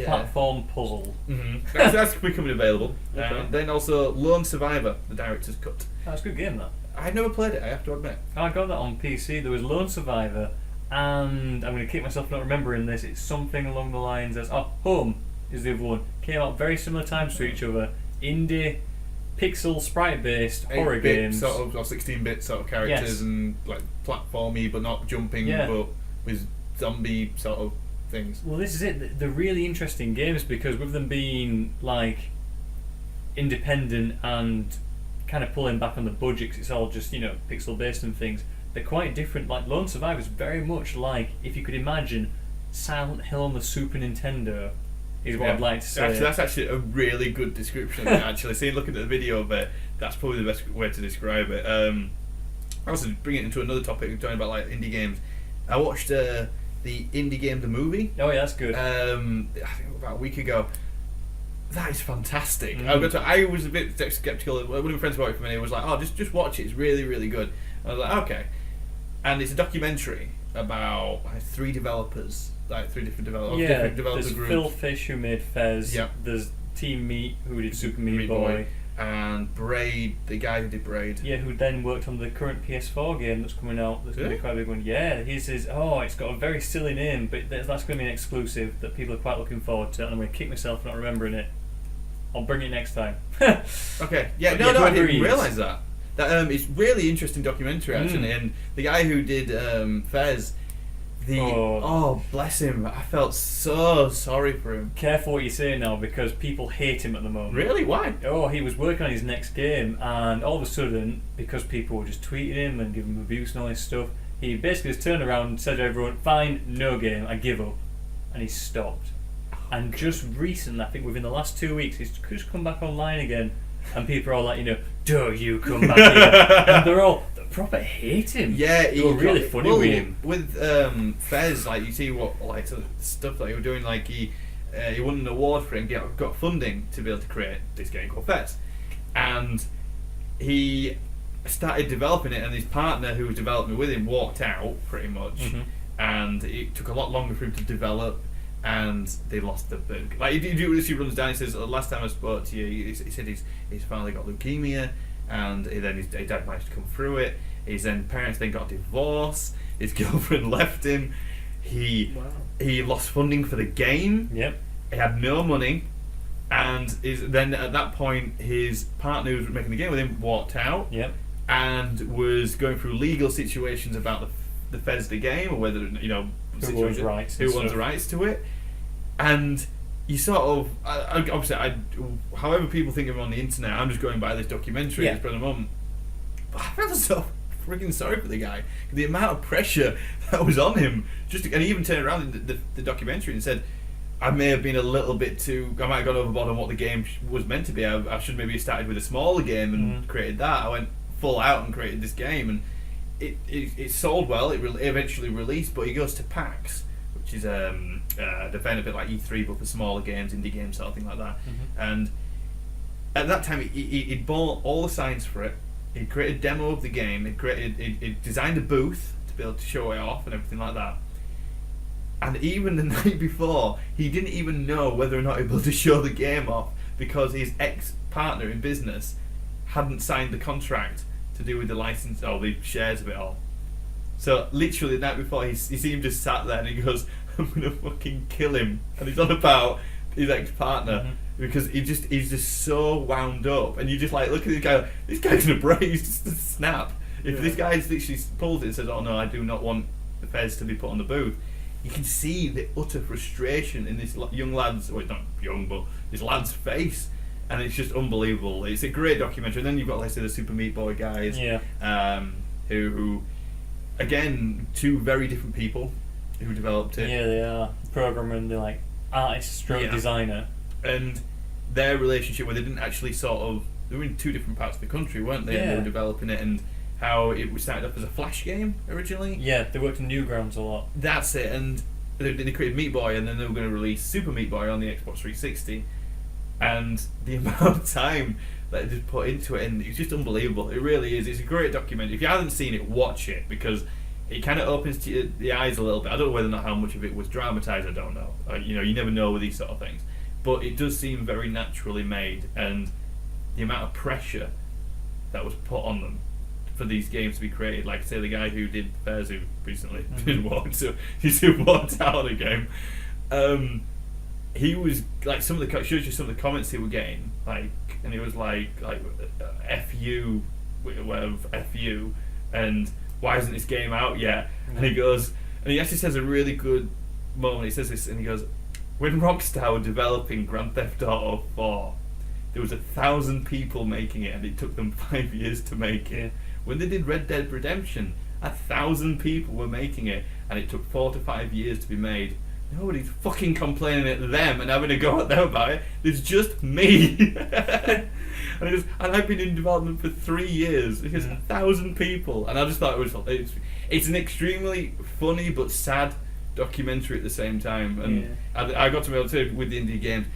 platform puzzle. Mm-hmm. That's becoming available. Okay. Then also Lone Survivor, the director's cut. That's a good game, that. I've never played it, I have to admit. I got that on PC. There was Lone Survivor, and I'm going to kick myself not remembering this. It's something along the lines as Home is the other one. Came out very similar times to each other. Indie, pixel, sprite-based horror games. Sort of, or 16-bit sort of characters and like platformy, but not jumping, but with zombie sort of things. Well, this is it. They're really interesting games because with them being like independent and kind of pulling back on the budget, 'cause it's all just pixel-based and things. They're quite different. Like Lone Survivor is very much like if you could imagine Silent Hill on the Super Nintendo. Is what I'd like to say. Actually, that's actually a really good description of it, actually. See, looking at the video of it, that's probably the best way to describe it. I also bring it into another topic, talking about like indie games. I watched the Indie Game the movie. Oh yeah, that's good. I think about a week ago. That is fantastic. I was a bit skeptical. One of my friends bought it for me and was like, "Oh, just watch it. It's really, really good." I was like, "Okay." And it's a documentary about three developers. Like three different developers. Yeah, developer there's groups. Phil Fish who made Fez. Yep. There's Team Meat who did Super Meat Boy. And Braid, the guy who did Braid. Yeah, who then worked on the current PS4 game that's coming out. That's going to be quite a big one. Yeah, he says, it's got a very silly name, but that's going to be an exclusive that people are quite looking forward to. And I'm going to kick myself for not remembering it. I'll bring it next time. Okay. Yeah. But I didn't realise that. It's really interesting documentary actually, and the guy who did Fez. Bless him. I felt so sorry for him. Careful what you say now because people hate him at the moment. Really? Why? He was working on his next game and all of a sudden, because people were just tweeting him and giving him abuse and all this stuff, he basically just turned around and said to everyone, "Fine, no game, I give up." And he stopped. And just recently, I think within the last 2 weeks, he's just come back online again and people are all like, "Do you come back here?" And they're all proper hate him. Yeah, they were really funny with him. With Fez, like you see what stuff that he was doing. Like he won an award for it and got funding to be able to create this game called Fez, and he started developing it. And his partner, who was developing it with him, walked out pretty much, and it took a lot longer for him to develop. And they lost the book. Like he runs down. He says, "Last time I spoke to you, he said he's finally got leukemia." And then his dad managed to come through it. His parents then got a divorce. His girlfriend left him. He lost funding for the game. Yep. He had no money, and then at that point his partner who was making the game with him walked out. Yep. And was going through legal situations about the Fez the game or whether who owns the rights to it, and. You sort of, obviously, however people think of him on the internet, I'm just going by this documentary at this present moment. But I felt so freaking sorry for the guy. The amount of pressure that was on him. And he even turned around in the documentary and said, I may have been a little bit I might have gone overboard on what the game was meant to be. I should maybe have started with a smaller game and created that. I went full out and created this game. And it sold well. It eventually released, but he goes to PAX. Which is an event a bit like E3 but for smaller games, indie games, something like that. And at that time he'd bought all the signs for it. He'd created a demo of the game. He'd designed a booth to be able to show it off and everything like that. And even the night before, he didn't even know whether or not he'd be able to show the game off because his ex-partner in business hadn't signed the contract to do with the license or the shares of it all. So literally the night before, you see him just sat there and he goes, "I'm gonna fucking kill him," and he's on about his ex-partner because he's just so wound up, and you just like look at this guy. This guy's gonna break. He's just a snap. If this guy literally pulls it and says, "Oh no, I do not want the Fez to be put on the booth," you can see the utter frustration in this young lad's, well, not young, but this lad's face, and it's just unbelievable. It's a great documentary. And then you've got, like I say, the Super Meat Boy guys, who again, two very different people who developed it. Yeah, they are. The programmer and the like artist stroke designer. And their relationship, where they didn't actually sort of, they were in two different parts of the country, weren't they? Yeah. And they were developing it, and how it was started off as a Flash game originally. Yeah, they worked in Newgrounds a lot. That's it, and they created Meat Boy, and then they were going to release Super Meat Boy on the Xbox 360, and the amount of time that they just put into it, and it's just unbelievable. It really is. It's a great documentary. If you haven't seen it, watch it, because it kind of opens to the eyes a little bit. I don't know whether or not how much of it was dramatised, I don't know. You never know with these sort of things. But it does seem very naturally made, and the amount of pressure that was put on them for these games to be created. Like, say, the guy who did Fairs, who recently walked out of the game, he was, like, shows you some of the comments he were getting, like, and it was like F you, whatever, F you, and why isn't this game out yet? And he goes, and he actually says a really good moment. He says this, and he goes, when Rockstar were developing Grand Theft Auto 4, there was 1,000 people making it, and it took them 5 years to make it. When they did Red Dead Redemption, 1,000 people were making it, and it took 4 to 5 years to be made. Nobody's fucking complaining at them and having a go at them about it. There's just me. And I've been in development for 3 years. There's 1,000 people, and I just thought it's an extremely funny but sad documentary at the same time. And I got to be able to, with the indie games,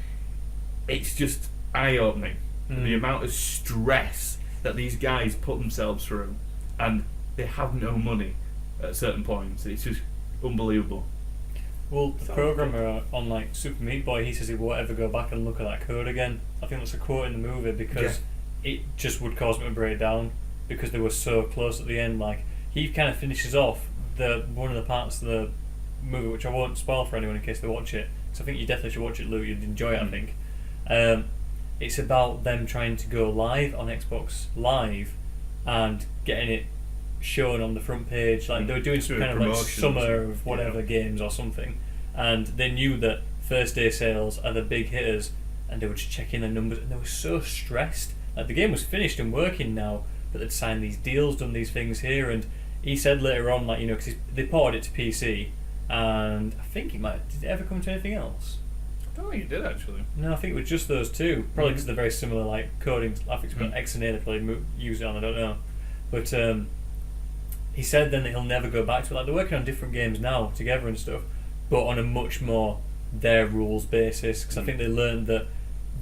it's just eye-opening. The amount of stress that these guys put themselves through, and they have no money at certain points. It's just unbelievable. Well, the programmer on like Super Meat Boy, he says he won't ever go back and look at that code again. I think that's a quote in the movie, because it just would cause him to break down, because they were so close at the end. Like, he kind of finishes off one of the parts of the movie, which I won't spoil for anyone in case they watch it, because I think you definitely should watch it, Luke. You'd enjoy it, I think. It's about them trying to go live on Xbox Live and getting it shown on the front page. Like, they were doing some kind of like summer of whatever games or something, and they knew that first day sales are the big hitters, and they were just checking the numbers, and they were so stressed. Like, the game was finished and working now, but they'd signed these deals, done these things here, and he said later on, like, because they ported it to PC, and I think did it ever come to anything else? I don't think it did, actually. No, I think it was just those two. Probably because they're very similar, like, coding. I think it's got X and A, they probably use it on, I don't know. But he said then that he'll never go back to it. Like, they're working on different games now together and stuff, but on a much more their rules basis, because I think they learned that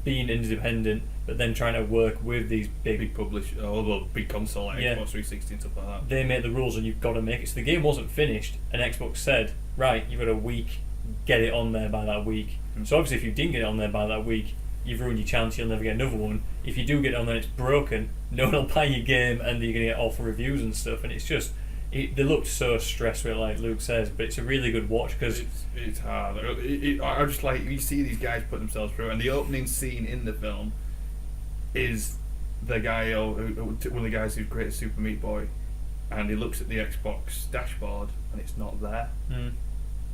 being independent, but then trying to work with these big publishers, although big console like Xbox 360 and stuff like that. They make the rules, and you've got to make it. So the game wasn't finished, and Xbox said, right, you've got a week, get it on there by that week. So obviously, if you didn't get it on there by that week, you've ruined your chance. You'll never get another one. If you do get it on there, and it's broken, no one will buy your game, and you're gonna get awful reviews and stuff. And it's just, they looked so stressed with it, like Luke says, but it's a really good watch, because it's hard. I just like, you see these guys put themselves through, and the opening scene in the film is the guy, one of the guys who created Super Meat Boy, and he looks at the Xbox dashboard, and it's not there.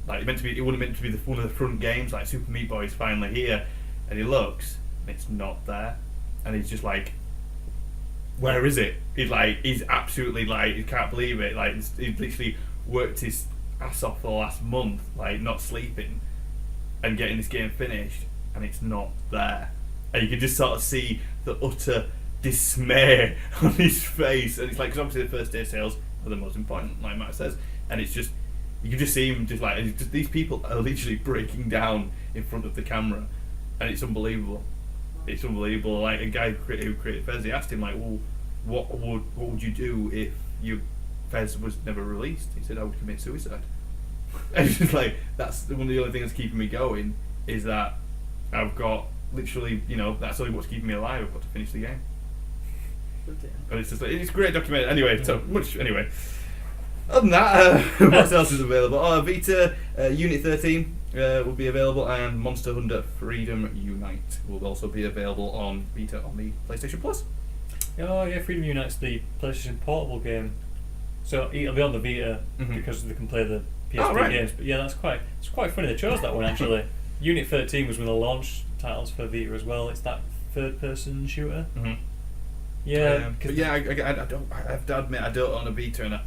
Like, it wasn't meant to be one of the front games. Like, Super Meat Boy is finally here, and he looks, and it's not there, and he's just like, where is it? He's absolutely like, he can't believe it. Like, he's literally worked his ass off for the last month, like, not sleeping, and getting this game finished, and it's not there. And you can just sort of see the utter dismay on his face, and it's like, because obviously the first day sales are the most important, like Matt says, and it's just, you can just see him just like, these people are literally breaking down in front of the camera, and it's unbelievable. It's unbelievable. Like, a guy who created Fez, he asked him, like, well, what would you do if your Fez was never released? He said, I would commit suicide. And it's just like, that's one of the only things that's keeping me going, is that I've got literally, that's only what's keeping me alive. I've got to finish the game. But it's just like, it's a great documentary. Anyway, other than that, what else is available? Vita, Unit 13 will be available, and Monster Hunter Freedom Unite will also be available on Vita on the PlayStation Plus. Oh yeah, Freedom Unite's the PlayStation Portable game, so it'll be on the Vita because they can play the PSP right. games. But yeah, it's quite funny they chose that one actually. Unit 13 was one of the launch titles for Vita as well. It's that third-person shooter. Mm-hmm. Yeah, but yeah, I have to admit I don't own a Vita, and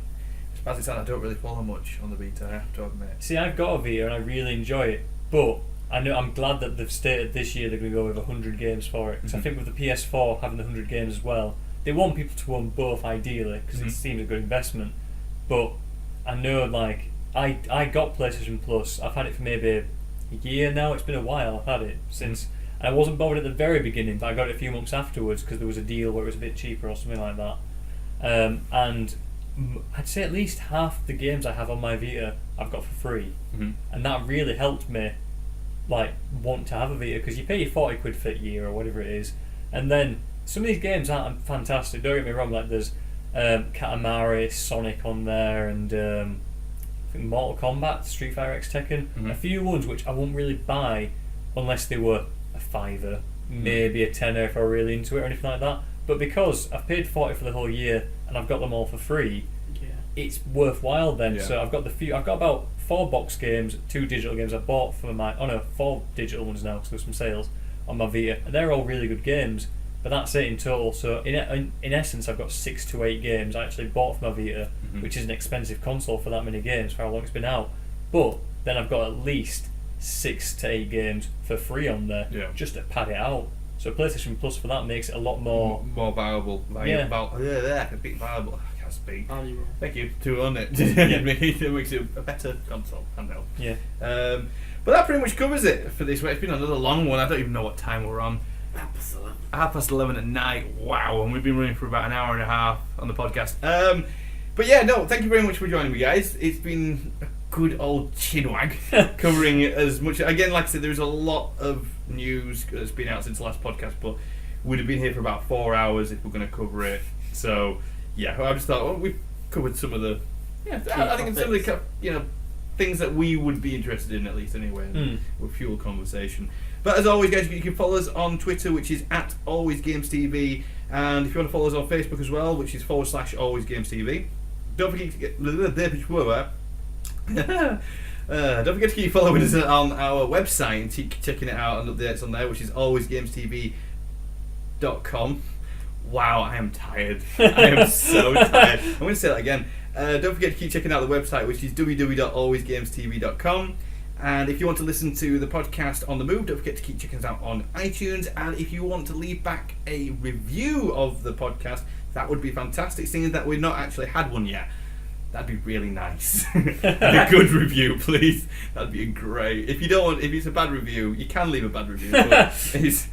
as it sounds, I don't really follow much on the Vita. I have to admit. See, I've got a Vita and I really enjoy it, but I'm glad that they've stated this year they're going to go with 100 games for it. Because I think with the PS4 having the 100 games as well, they want people to own both ideally because it seems a good investment. But I know, like, I got PlayStation Plus. I've had it for maybe a year now. It's been a while. I've had it since. And I wasn't bothered at the very beginning, but I got it a few months afterwards because there was a deal where it was a bit cheaper or something like that. And I'd say at least half the games I have on my Vita I've got for free, and that really helped me like want to have a Vita, because you pay your 40 quid for a year or whatever it is, and then some of these games aren't fantastic, don't get me wrong, like there's Katamari, Sonic on there, and I think Mortal Kombat, Street Fighter X Tekken, a few ones which I won't really buy unless they were a £5, maybe a £10 if I were really into it or anything like that. But because I've paid 40 for the whole year and I've got them all for free, it's worthwhile then. Yeah. So I've got about 4 box games, 2 digital games I bought for 4 digital ones now because there's some sales on my Vita, and they're all really good games. But that's it in total. So in essence, I've got 6 to 8 games I actually bought for my Vita, which is an expensive console for that many games for how long it's been out. But then I've got at least 6 to 8 games for free on there, just to pad it out. So PlayStation Plus for that makes it a lot more valuable. A bit valuable. I can't speak. Valuable. Thank you to own it. It makes it a better console handheld. Yeah. But that pretty much covers it for this week. It's been another long one. I don't even know what time we're on. 11:30 at night. Wow, and we've been running for about an hour and a half on the podcast. But yeah, no, thank you very much for joining me, guys. It's been a good old chinwag covering as much. Again, like I said, there's a lot of news that's been out since the last podcast, but we'd have been here for about 4 hours if we're going to cover it. So yeah, I just thought, well, we've covered some of the I think some of the things that we would be interested in, at least anyway, and will fuel conversation. But as always, guys, you can follow us on Twitter, which is at AlwaysGamesTV, and if you want to follow us on Facebook as well, which is /AlwaysGamesTV. Don't forget to don't forget to keep following us on our website and checking it out and updates on there, which is AlwaysGamesTV.com. Wow, I am tired. I am so tired. I'm going to say that again. Don't forget to keep checking out the website, which is www.AlwaysGamesTV.com. And if you want to listen to the podcast on the move, don't forget to keep checking us out on iTunes. And if you want to leave back a review of the podcast, that would be fantastic, seeing that we've not actually had one yet. That'd be really nice. A good review, please. That'd be great. If it's a bad review, you can leave a bad review. But it's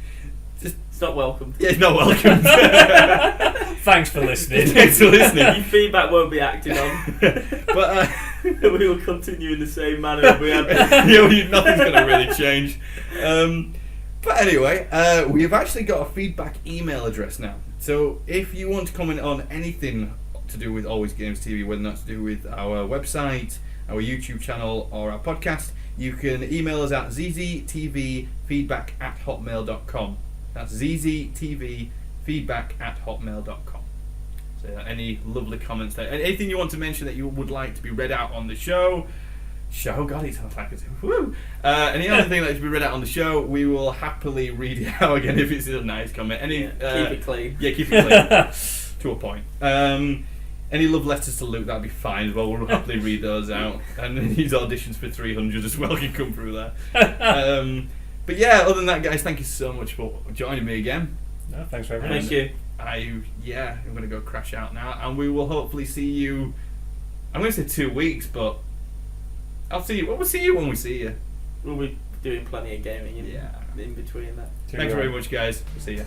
not welcome. Yeah, it's not welcome. Thanks for listening. Thanks for listening. Your feedback won't be acted on. But we will continue in the same manner as we have been. Nothing's going to really change. But anyway, we've actually got a feedback email address now. So if you want to comment on anything to do with Always Games TV, whether that's to do with our website, our YouTube channel, or our podcast, you can email us at zztvfeedback@hotmail.com. That's zztvfeedback@hotmail.com. So any lovely comments there. Anything you want to mention that you would like to be read out on the show, God, it sounds like it's woo. Any other thing that should be read out on the show, we will happily read it out again if it's a nice comment. Keep it clean. Yeah, keep it clean. To a point. Any love letters to Luke, that'd be fine as well. We'll happily read those out. And his auditions for 300 as well can come through there. But yeah, other than that, guys, thank you so much for joining me again. No, thanks for having us. Thank you. I'm going to go crash out now, and we will hopefully see you. I'm going to say 2 weeks, but I'll see you. We'll see you when we see you. We'll be doing plenty of gaming in between that. Thanks very much, guys. We'll see you.